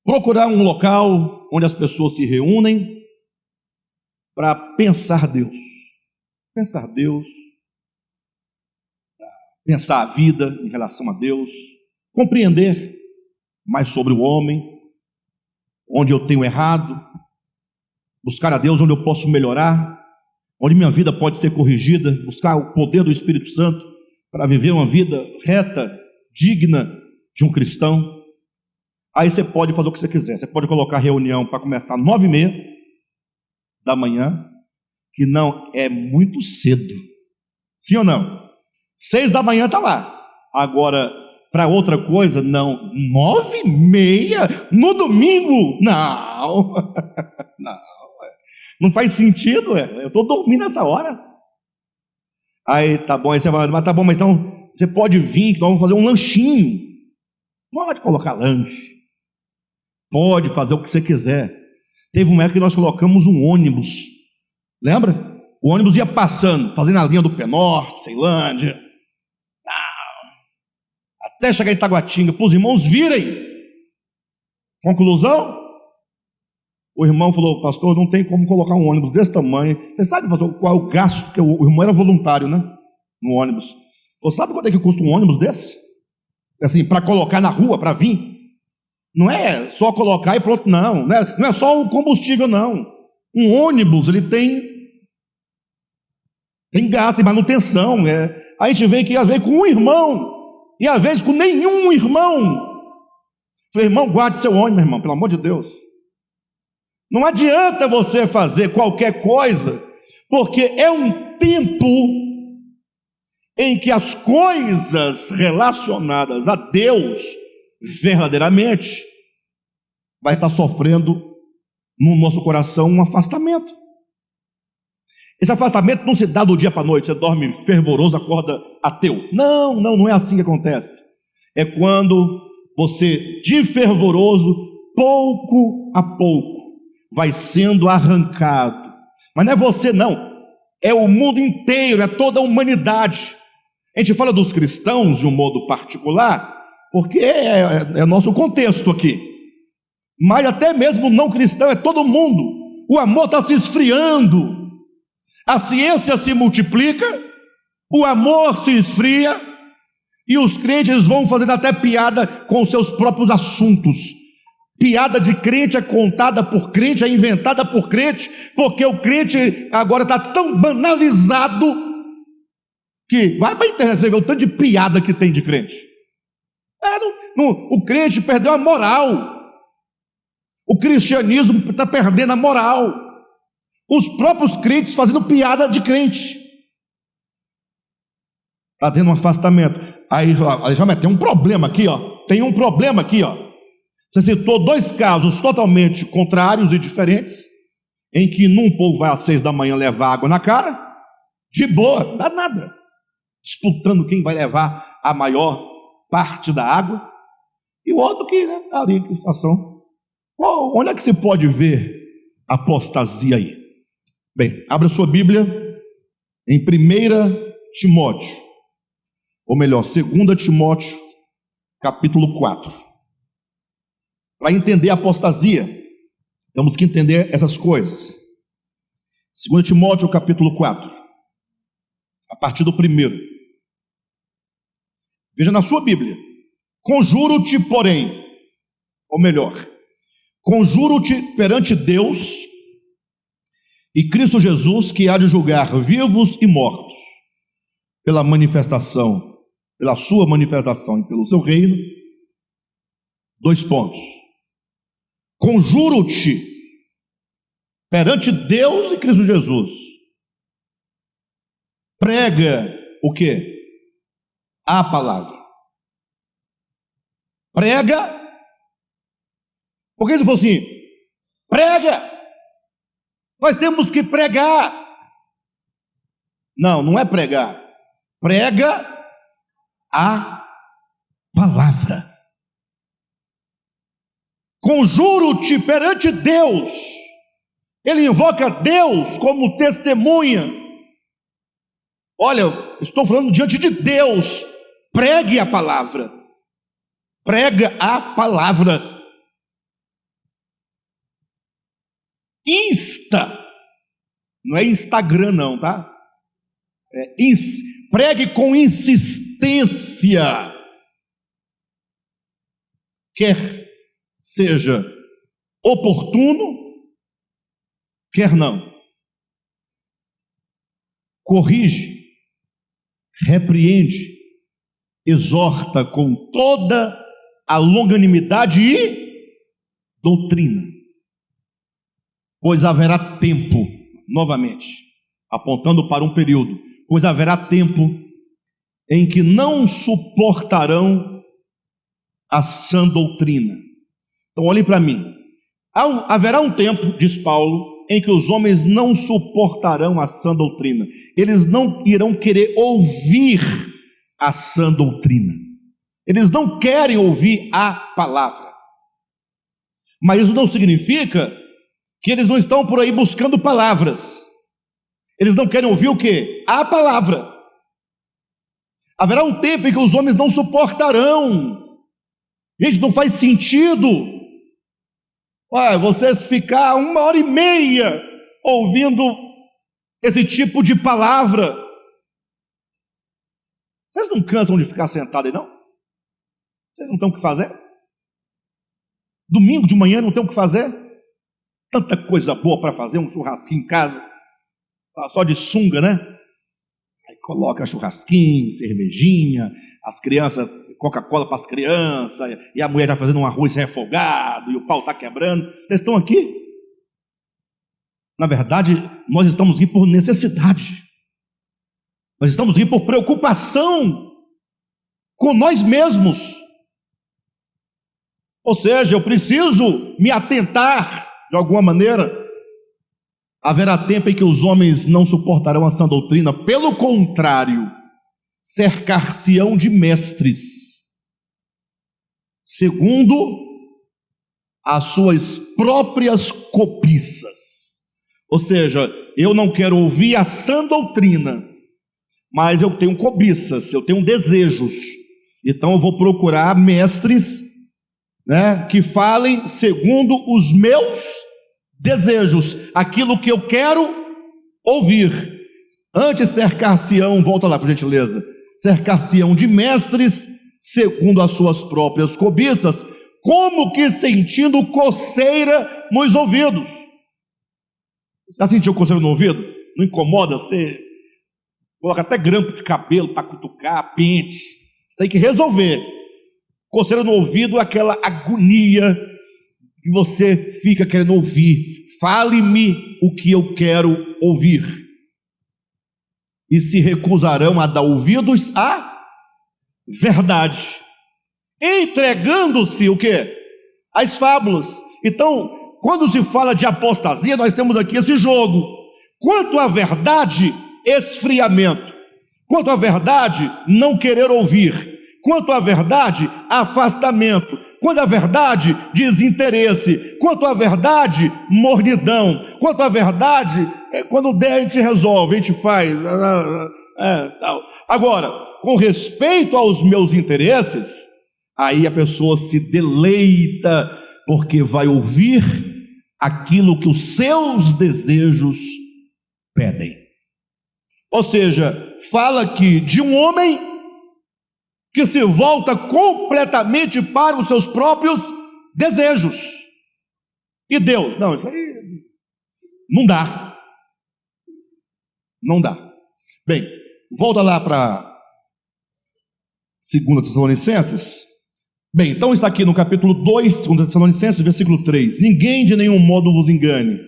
procurar um local onde as pessoas se reúnem para pensar Deus. Pensar Deus. Pensar a vida em relação a Deus. Compreender mais sobre o homem, onde eu tenho errado, buscar a Deus onde eu posso melhorar, onde minha vida pode ser corrigida, buscar o poder do Espírito Santo para viver uma vida reta, digna de um cristão. Aí você pode fazer o que você quiser, você pode colocar a reunião para começar às 9h30 da manhã, que não é muito cedo, sim ou não? 6 da manhã está lá. Agora, para outra coisa, não. 9h30 no domingo? Não. Não faz sentido, eu estou dormindo nessa hora. Aí tá bom, aí você vai, mas tá bom, mas então você pode vir, que nós vamos fazer um lanchinho. Pode colocar lanche, pode fazer o que você quiser. Teve uma época que nós colocamos um ônibus, lembra? O ônibus ia passando, fazendo a linha do Penorte, Ceilândia, até chegar em Taguatinga, para os irmãos virem. Conclusão? O irmão falou: pastor, não tem como colocar um ônibus desse tamanho. Você sabe, pastor, qual é o gasto? Porque o irmão era voluntário, né? No ônibus. Você sabe quanto é que custa um ônibus desse? Assim, para colocar na rua, para vir. Não é só colocar e pronto, não. Não é só o combustível, não. Um ônibus, ele tem gasto, tem manutenção. A gente vem aqui, às vezes, com um irmão, e às vezes com nenhum irmão. Falei: irmão, guarde seu ônibus, irmão, pelo amor de Deus. Não adianta você fazer qualquer coisa, porque é um tempo em que as coisas relacionadas a Deus verdadeiramente vai estar sofrendo no nosso coração um afastamento. Esse afastamento não se dá do dia para a noite, você dorme fervoroso, acorda ateu. Não é assim que acontece. É quando você, de fervoroso, pouco a pouco, vai sendo arrancado. Mas não é você, não. É o mundo inteiro, é toda a humanidade. A gente fala dos cristãos de um modo particular, porque é nosso contexto aqui. Mas até mesmo o não cristão, é todo mundo. O amor está se esfriando. A ciência se multiplica, o amor se esfria, e os crentes vão fazendo até piada com os seus próprios assuntos. Piada de crente é contada por crente, é inventada por crente, porque o crente agora está tão banalizado que vai para a internet ver o tanto de piada que tem de crente. O crente perdeu a moral. O cristianismo está perdendo a moral. Os próprios crentes fazendo piada de crente. Está tendo um afastamento. Aí já tem um problema aqui, ó. Tem um problema aqui, ó. Você citou 2 casos totalmente contrários e diferentes, em que num povo vai às 6 da manhã levar água na cara, de boa, não dá nada, disputando quem vai levar a maior parte da água, e o outro que, né, ali, que situação. Onde é que se pode ver apostasia aí? Bem, abra sua Bíblia em 1 Timóteo, ou melhor, 2 Timóteo, capítulo 4. Para entender a apostasia, temos que entender essas coisas. 2 Timóteo, capítulo 4, a partir do 1. Veja na sua Bíblia: conjuro-te, porém, ou melhor, conjuro-te perante Deus e Cristo Jesus, que há de julgar vivos e mortos, pela sua manifestação e pelo seu reino. 2 pontos. Conjuro-te perante Deus e Cristo Jesus. Prega o quê? A palavra. Prega. Porque ele falou assim: prega. Nós temos que pregar. Não, não é pregar. Prega a palavra. Conjuro-te perante Deus. Ele invoca Deus como testemunha. Olha, estou falando diante de Deus. Pregue a palavra. Prega a palavra. Insta. Não é Instagram não, tá? Pregue com insistência. Quer seja oportuno, quer não. Corrige, repreende, exorta com toda a longanimidade e doutrina. Pois haverá tempo, novamente, apontando para um período, pois haverá tempo em que não suportarão a sã doutrina. Então olhem para mim. Haverá um tempo, diz Paulo, em que os homens não suportarão a sã doutrina. Eles não irão querer ouvir a sã doutrina. Eles não querem ouvir a palavra. Mas isso não significa que eles não estão por aí buscando palavras. Eles não querem ouvir o quê? A palavra. Haverá um tempo em que os homens não suportarão. Gente, não faz sentido vocês ficar 1h30 ouvindo esse tipo de palavra. Vocês não cansam de ficar sentados aí, não? Vocês não têm o que fazer? Domingo de manhã não tem o que fazer? Tanta coisa boa para fazer, um churrasquinho em casa, só de sunga, né? Aí coloca churrasquinho, cervejinha, as crianças, Coca-Cola para as crianças, e a mulher está fazendo um arroz refogado, e o pau está quebrando. Vocês estão aqui? Na verdade, nós estamos aqui por necessidade. Nós estamos aqui por preocupação com nós mesmos. Ou seja, eu preciso me atentar de alguma maneira. Haverá tempo em que os homens não suportarão a sã doutrina, pelo contrário, cercar-se-ão de mestres, segundo as suas próprias cobiças. Ou seja, eu não quero ouvir a sã doutrina, mas eu tenho cobiças, eu tenho desejos. Então eu vou procurar mestres, né, que falem segundo os meus desejos, aquilo que eu quero ouvir. Antes cercar-se-ão, volta lá por gentileza, cercar-se-ão de mestres segundo as suas próprias cobiças, como que sentindo coceira nos ouvidos. Já sentiu coceira no ouvido? Não incomoda? Você coloca até grampo de cabelo para cutucar, pente. Você tem que resolver. Coceira no ouvido é aquela agonia que você fica querendo ouvir. Fale-me o que eu quero ouvir. E se recusarão a dar ouvidos à verdade, entregando-se o quê? Às fábulas. Então, quando se fala de apostasia, nós temos aqui esse jogo. Quanto à verdade, esfriamento. Quanto à verdade, não querer ouvir. Quanto à verdade, afastamento. Quanto à verdade, desinteresse. Quanto à verdade, mornidão. Quanto à verdade, quando der a gente resolve, a gente faz. Tal. Agora, com respeito aos meus interesses, aí a pessoa se deleita, porque vai ouvir aquilo que os seus desejos pedem. Ou seja, fala aqui de um homem que se volta completamente para os seus próprios desejos. E Deus, não, isso aí não dá. Não dá. Bem, volta lá para 2 Tessalonicenses. Bem, então está aqui no capítulo 2, 2 Tessalonicenses, versículo 3. Ninguém de nenhum modo vos engane,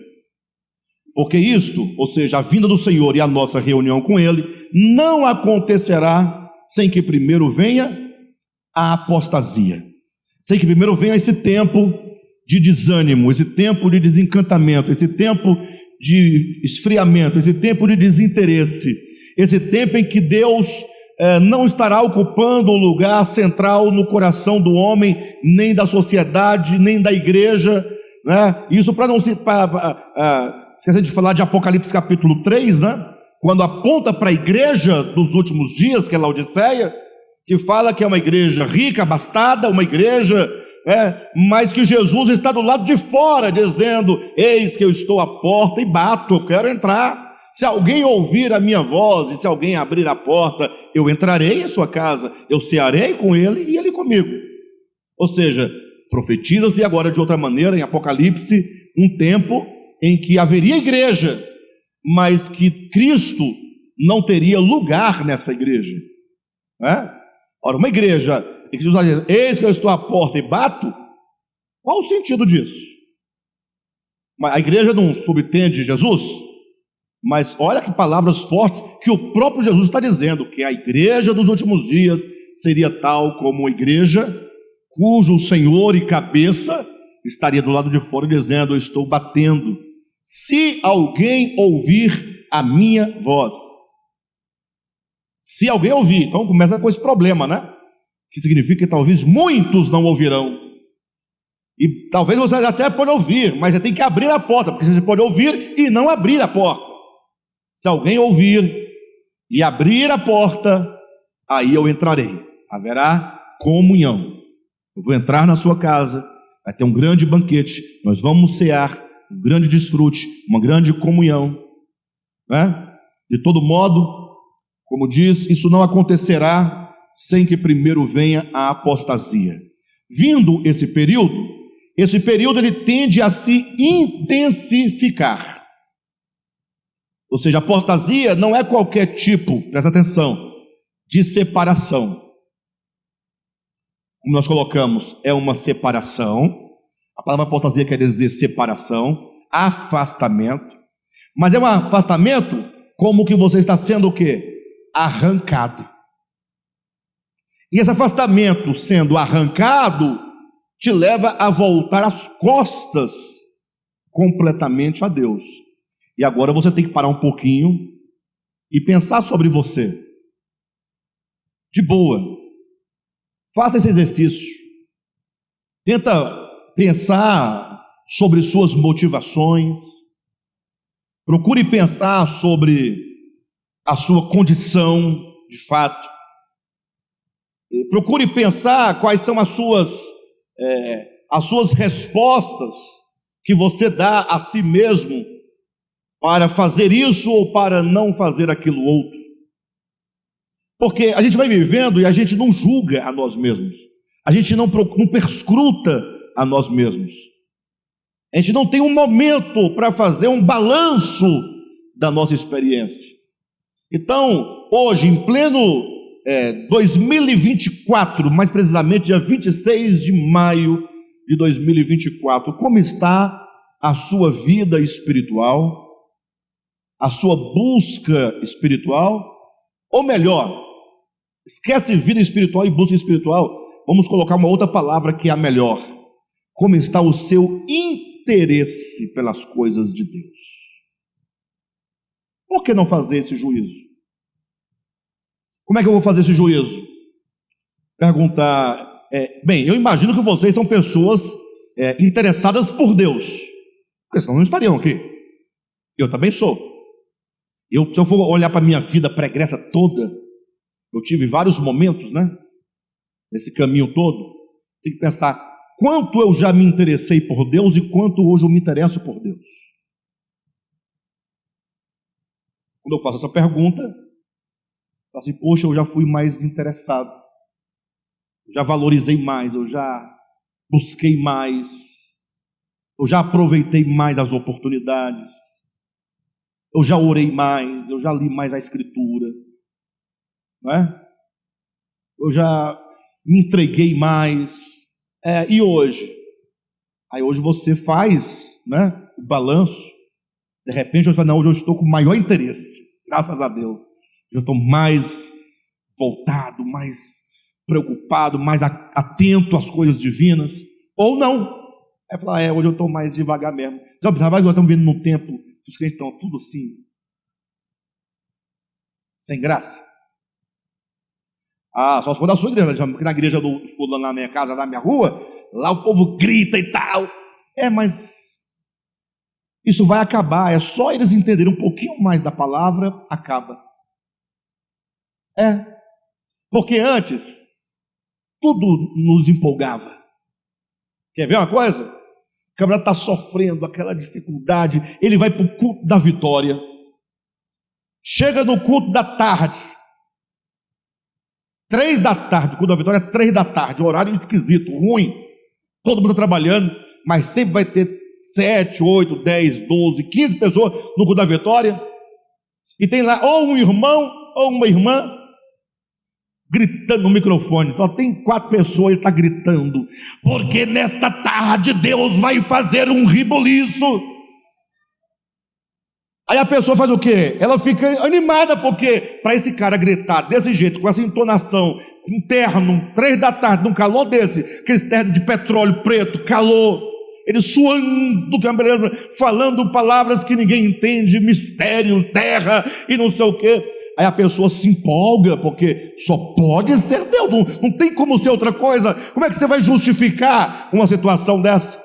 porque isto, ou seja, a vinda do Senhor e a nossa reunião com Ele, não acontecerá sem que primeiro venha a apostasia, sem que primeiro venha esse tempo de desânimo, esse tempo de desencantamento, esse tempo de esfriamento, esse tempo de desinteresse, esse tempo em que Deus não estará ocupando o lugar central no coração do homem, nem da sociedade, nem da igreja, né? Isso para não se esquecer de falar de Apocalipse capítulo 3, né? Quando aponta para a igreja dos últimos dias, que é Laodiceia, que fala que é uma igreja rica, abastada, uma igreja, mas que Jesus está do lado de fora, dizendo: eis que eu estou à porta e bato, eu quero entrar. Se alguém ouvir a minha voz, e se alguém abrir a porta, eu entrarei em sua casa, eu cearei com ele e ele comigo. Ou seja, profetiza-se agora de outra maneira em Apocalipse, um tempo em que haveria igreja, mas que Cristo não teria lugar nessa igreja, né? Ora, uma igreja em que Jesus vai dizer: eis que eu estou à porta e bato, qual o sentido disso? A igreja não subtende Jesus? Mas olha que palavras fortes que o próprio Jesus está dizendo, que a igreja dos últimos dias seria tal como a igreja cujo Senhor e cabeça estaria do lado de fora dizendo: eu estou batendo, se alguém ouvir a minha voz. Se alguém ouvir, então começa com esse problema, né? Que significa que talvez muitos não ouvirão. E talvez você até pode ouvir, mas você tem que abrir a porta, porque você pode ouvir e não abrir a porta. Se alguém ouvir e abrir a porta, aí eu entrarei. Haverá comunhão. Eu vou entrar na sua casa, vai ter um grande banquete, nós vamos cear, um grande desfrute, uma grande comunhão, né? De todo modo, como diz, isso não acontecerá sem que primeiro venha a apostasia. Vindo esse período ele tende a se intensificar. Ou seja, apostasia não é qualquer tipo, presta atenção, de separação. Como nós colocamos, é uma separação. A palavra apostasia quer dizer separação, afastamento. Mas é um afastamento como que você está sendo o quê? Arrancado. E esse afastamento sendo arrancado te leva a voltar as costas completamente a Deus. E agora você tem que parar um pouquinho e pensar sobre você. De boa. Faça esse exercício. Tenta pensar sobre suas motivações. Procure pensar sobre a sua condição de fato. Procure pensar quais são as suas respostas que você dá a si mesmo para fazer isso ou para não fazer aquilo outro. Porque a gente vai vivendo e a gente não julga a nós mesmos. A gente não perscruta a nós mesmos. A gente não tem um momento para fazer um balanço da nossa experiência. Então, hoje, em pleno 2024, mais precisamente dia 26 de maio de 2024, como está a sua vida espiritual, a sua busca espiritual? Ou melhor, esquece vida espiritual e busca espiritual, vamos colocar uma outra palavra que é a melhor. Como está o seu interesse pelas coisas de Deus? Por que não fazer esse juízo? Como é que eu vou fazer esse juízo? Perguntar, bem, eu imagino que vocês são pessoas interessadas por Deus, porque senão não estariam aqui. Eu também sou. Se eu for olhar para a minha vida pregressa toda, eu tive vários momentos, né? Nesse caminho todo, tem que pensar quanto eu já me interessei por Deus e quanto hoje eu me interesso por Deus. Quando eu faço essa pergunta, eu falo assim, poxa, eu já fui mais interessado, eu já valorizei mais, eu já busquei mais, eu já aproveitei mais as oportunidades, eu já orei mais, eu já li mais a Escritura, não é? Eu já me entreguei mais. E hoje? Aí hoje você faz, né, o balanço. De repente você fala, não, hoje eu estou com maior interesse, graças a Deus. Eu estou mais voltado, mais preocupado, mais atento às coisas divinas. Ou não. Aí fala, hoje eu estou mais devagar mesmo. Já observa, nós estamos vivendo num tempo que os crentes estão tudo assim, sem graça. Só se for da sua igreja, na igreja do fulano, na minha casa, na minha rua, lá o povo grita e tal. Mas isso vai acabar, é só eles entenderem um pouquinho mais da palavra, acaba. Porque antes, tudo nos empolgava. Quer ver uma coisa? O camarada está sofrendo aquela dificuldade, ele vai para o culto da vitória, chega no culto da tarde, 3 da tarde, o culto da vitória é 3 da tarde, horário esquisito, ruim, todo mundo trabalhando, mas sempre vai ter 7, 8, 10, 12, 15 pessoas no culto da vitória, e tem lá ou um irmão ou uma irmã gritando no microfone. Só tem 4 pessoas, ele está gritando, porque nesta tarde Deus vai fazer um reboliço. Aí a pessoa faz o quê? Ela fica animada, porque para esse cara gritar desse jeito, com essa entonação, com um terno, 3 da tarde, num calor desse, aquele terno de petróleo preto, calor, ele suando, que é uma beleza, falando palavras que ninguém entende, mistério, terra e não sei o quê. Aí a pessoa se empolga, porque só pode ser Deus, não tem como ser outra coisa. Como é que você vai justificar uma situação dessa?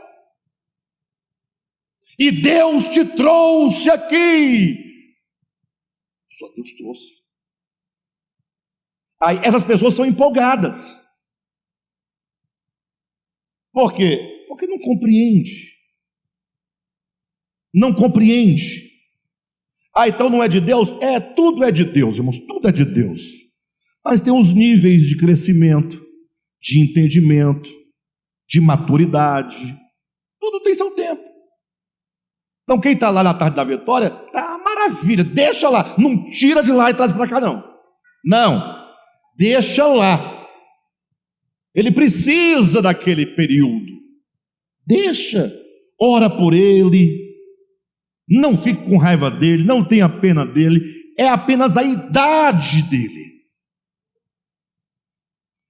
E Deus te trouxe aqui. Só Deus trouxe. Aí essas pessoas são empolgadas. Por quê? Porque não compreende. Não compreende. Então não é de Deus? Tudo é de Deus, irmãos, tudo é de Deus. Mas tem os níveis de crescimento, de entendimento, de maturidade. Tudo tem seu tempo. Então quem está lá na tarde da vitória, tá maravilha, deixa lá, não tira de lá e traz para cá não, deixa lá, ele precisa daquele período, deixa, ora por ele, não fique com raiva dele, não tenha pena dele, é apenas a idade dele,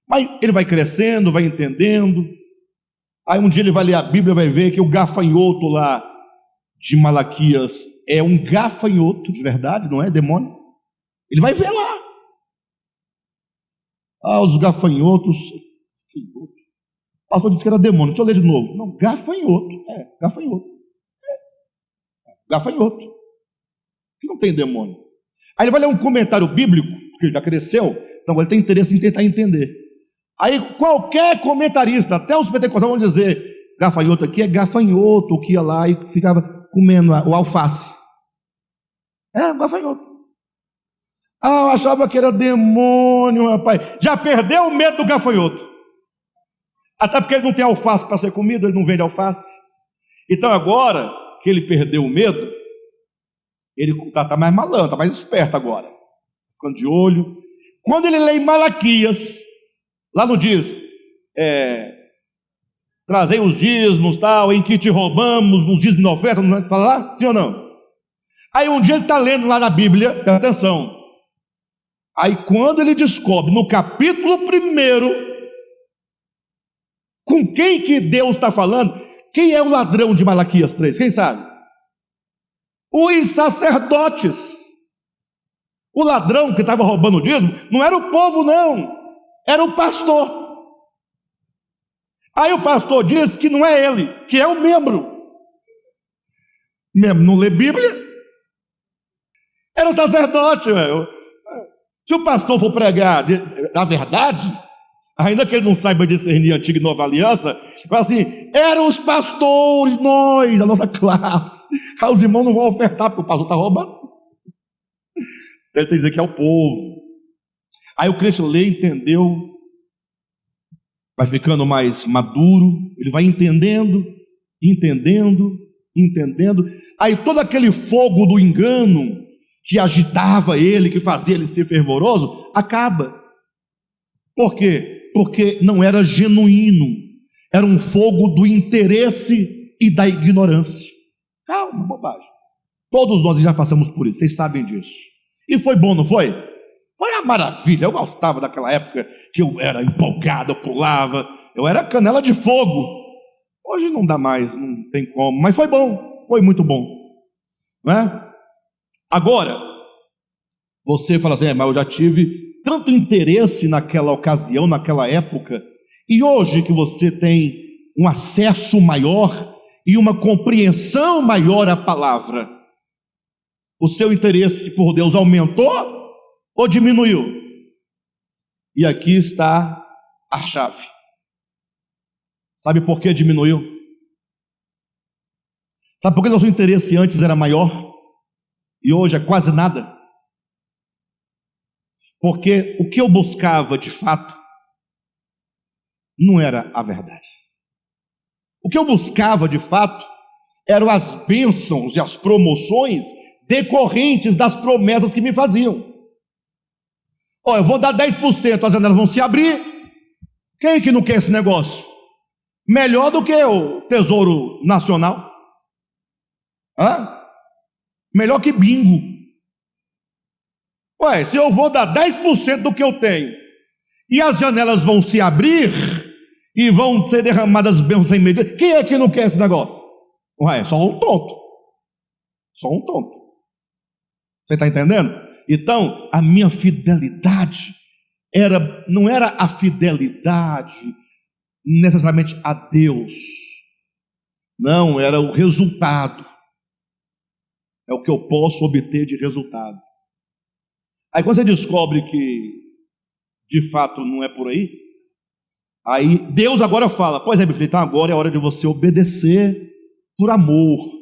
mas ele vai crescendo, vai entendendo, aí um dia ele vai ler a Bíblia, vai ver que o gafanhoto lá de Malaquias é um gafanhoto de verdade, não é demônio. Ele vai ver lá. Os gafanhotos. O pastor disse que era demônio. Deixa eu ler de novo. Não, gafanhoto. Gafanhoto. Gafanhoto. Que não tem demônio. Aí ele vai ler um comentário bíblico, porque ele já cresceu, então ele tem interesse em tentar entender. Aí qualquer comentarista, até os pentecostais vão dizer, gafanhoto aqui é gafanhoto, que ia lá e ficava comendo o alface. Gafanhoto. Eu achava que era demônio, rapaz. Já perdeu o medo do gafanhoto. Até porque ele não tem alface para ser comido, ele não vende alface. Então agora que ele perdeu o medo, ele está mais malandro, está mais esperto agora, ficando de olho. Quando ele lê em Malaquias, lá no diz, trazei os dízimos, tal, em que te roubamos, nos dízimos de oferta, não fala lá? Sim ou não? Aí um dia ele está lendo lá na Bíblia, presta atenção. Aí quando ele descobre, no capítulo 1, com quem que Deus está falando, quem é o ladrão de Malaquias 3? Quem sabe? Os sacerdotes. O ladrão que estava roubando o dízimo não era o povo, não, era o pastor. Aí o pastor diz que não é ele, que é o membro. Membro não lê Bíblia? Era o sacerdote, velho. Se o pastor for pregar a verdade, ainda que ele não saiba discernir Antiga e Nova Aliança, fala assim, eram os pastores, nós, a nossa classe. Aí os irmãos não vão ofertar, porque o pastor está roubando. Ele tem que dizer que é o povo. Aí o crente lê, entendeu, vai ficando mais maduro, ele vai entendendo. Aí todo aquele fogo do engano que agitava ele, que fazia ele ser fervoroso, acaba. Por quê? Porque não era genuíno, era um fogo do interesse e da ignorância. Calma, bobagem. Todos nós já passamos por isso, vocês sabem disso. E foi bom, não foi? Foi uma maravilha, eu gostava daquela época que eu era empolgado, eu pulava, eu era canela de fogo. Hoje não dá mais, não tem como, mas foi bom, foi muito bom, não é? Agora, você fala assim, mas eu já tive tanto interesse naquela ocasião, naquela época, e hoje que você tem um acesso maior e uma compreensão maior à palavra, o seu interesse por Deus aumentou ou diminuiu? E aqui está a chave. Sabe por que diminuiu? Sabe por que nosso interesse antes era maior e hoje é quase nada? Porque o que eu buscava de fato não era a verdade. O que eu buscava de fato eram as bênçãos e as promoções decorrentes das promessas que me faziam. Eu vou dar 10%, as janelas vão se abrir. Quem que não quer esse negócio? Melhor do que o Tesouro Nacional. Melhor que bingo. Se eu vou dar 10% do que eu tenho e as janelas vão se abrir e vão ser derramadas bênçãos sem medida, quem é que não quer esse negócio? Só um tonto. Só um tonto. Você está entendendo? Então, a minha fidelidade não era a fidelidade necessariamente a Deus. Não, era o resultado. É o que eu posso obter de resultado. Aí quando você descobre que de fato não é por aí, aí Deus agora fala, pois é, meu filho, então agora é hora de você obedecer por amor.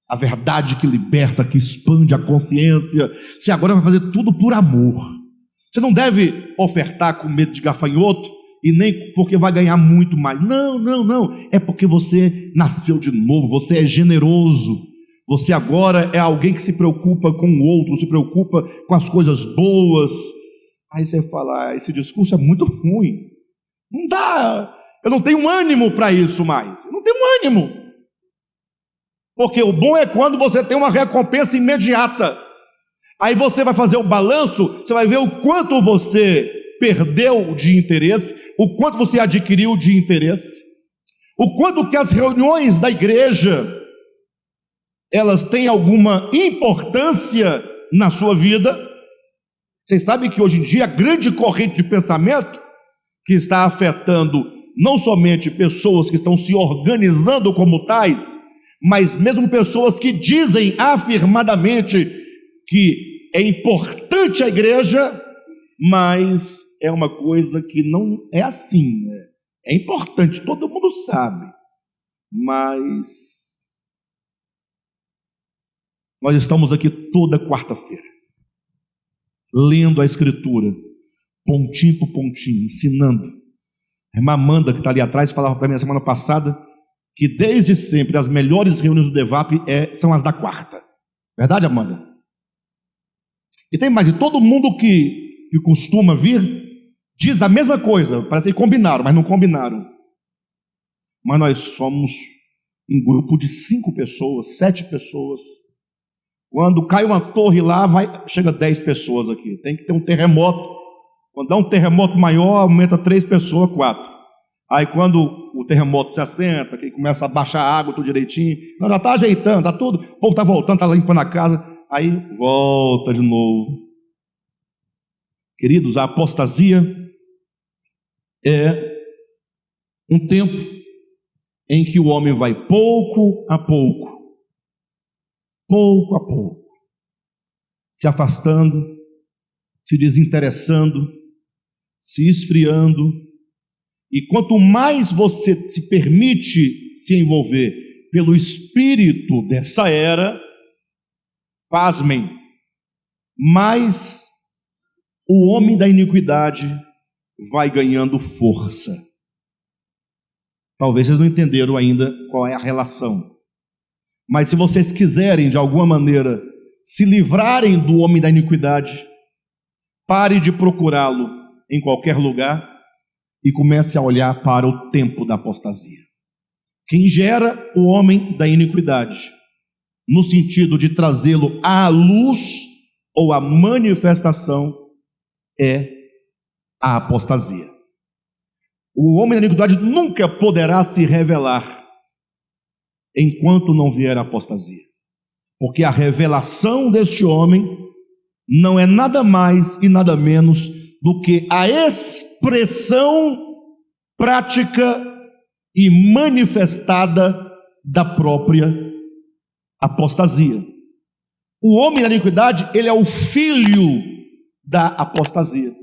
A verdade que liberta, que expande a consciência. Você agora vai fazer tudo por amor. Você não deve ofertar com medo de gafanhoto e nem porque vai ganhar muito mais. Não. É porque você nasceu de novo, você é generoso. Você agora é alguém que se preocupa com o outro, se preocupa com as coisas boas. Aí você fala, esse discurso é muito ruim. Não dá, eu não tenho ânimo para isso mais. Eu não tenho ânimo. Porque o bom é quando você tem uma recompensa imediata. Aí você vai fazer o balanço, você vai ver o quanto você perdeu de interesse, o quanto você adquiriu de interesse, o quanto que as reuniões da igreja elas têm alguma importância na sua vida. Vocês sabem que hoje em dia a grande corrente de pensamento que está afetando não somente pessoas que estão se organizando como tais, mas mesmo pessoas que dizem afirmadamente que é importante a igreja, mas é uma coisa que não é assim, né? É importante, todo mundo sabe, mas nós estamos aqui toda quarta-feira, lendo a Escritura, pontinho por pontinho, ensinando. A irmã Amanda, que está ali atrás, falava para mim na semana passada que desde sempre as melhores reuniões do DEVAP são as da quarta. Verdade, Amanda? E tem mais, e todo mundo que costuma vir diz a mesma coisa. Parece que combinaram, mas não combinaram. Mas nós somos um grupo de 5 pessoas, 7 pessoas. Quando cai uma torre lá, chega 10 pessoas aqui. Tem que ter um terremoto. Quando dá um terremoto maior, aumenta 3 pessoas, 4. Aí quando o terremoto se assenta, que começa a baixar a água tudo direitinho, não, já está ajeitando, está tudo, o povo está voltando, está limpando a casa, aí volta de novo. Queridos, a apostasia é um tempo em que o homem vai pouco a pouco, se afastando, se desinteressando, se esfriando, e quanto mais você se permite se envolver pelo espírito dessa era, pasmem, mais o homem da iniquidade vai ganhando força. Talvez vocês não entenderam ainda qual é a relação, mas se vocês quiserem de alguma maneira se livrarem do homem da iniquidade, pare de procurá-lo em qualquer lugar e comece a olhar para o tempo da apostasia. Quem gera o homem da iniquidade, no sentido de trazê-lo à luz ou à manifestação, é a apostasia. O homem da iniquidade nunca poderá se revelar enquanto não vier a apostasia, porque a revelação deste homem não é nada mais e nada menos do que a expressão prática e manifestada da própria apostasia. O homem da iniquidade, ele é o filho da apostasia.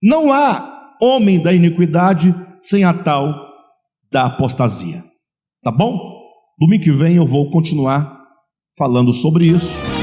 Não há homem da iniquidade sem a tal da apostasia. Tá bom? Domingo que vem eu vou continuar falando sobre isso.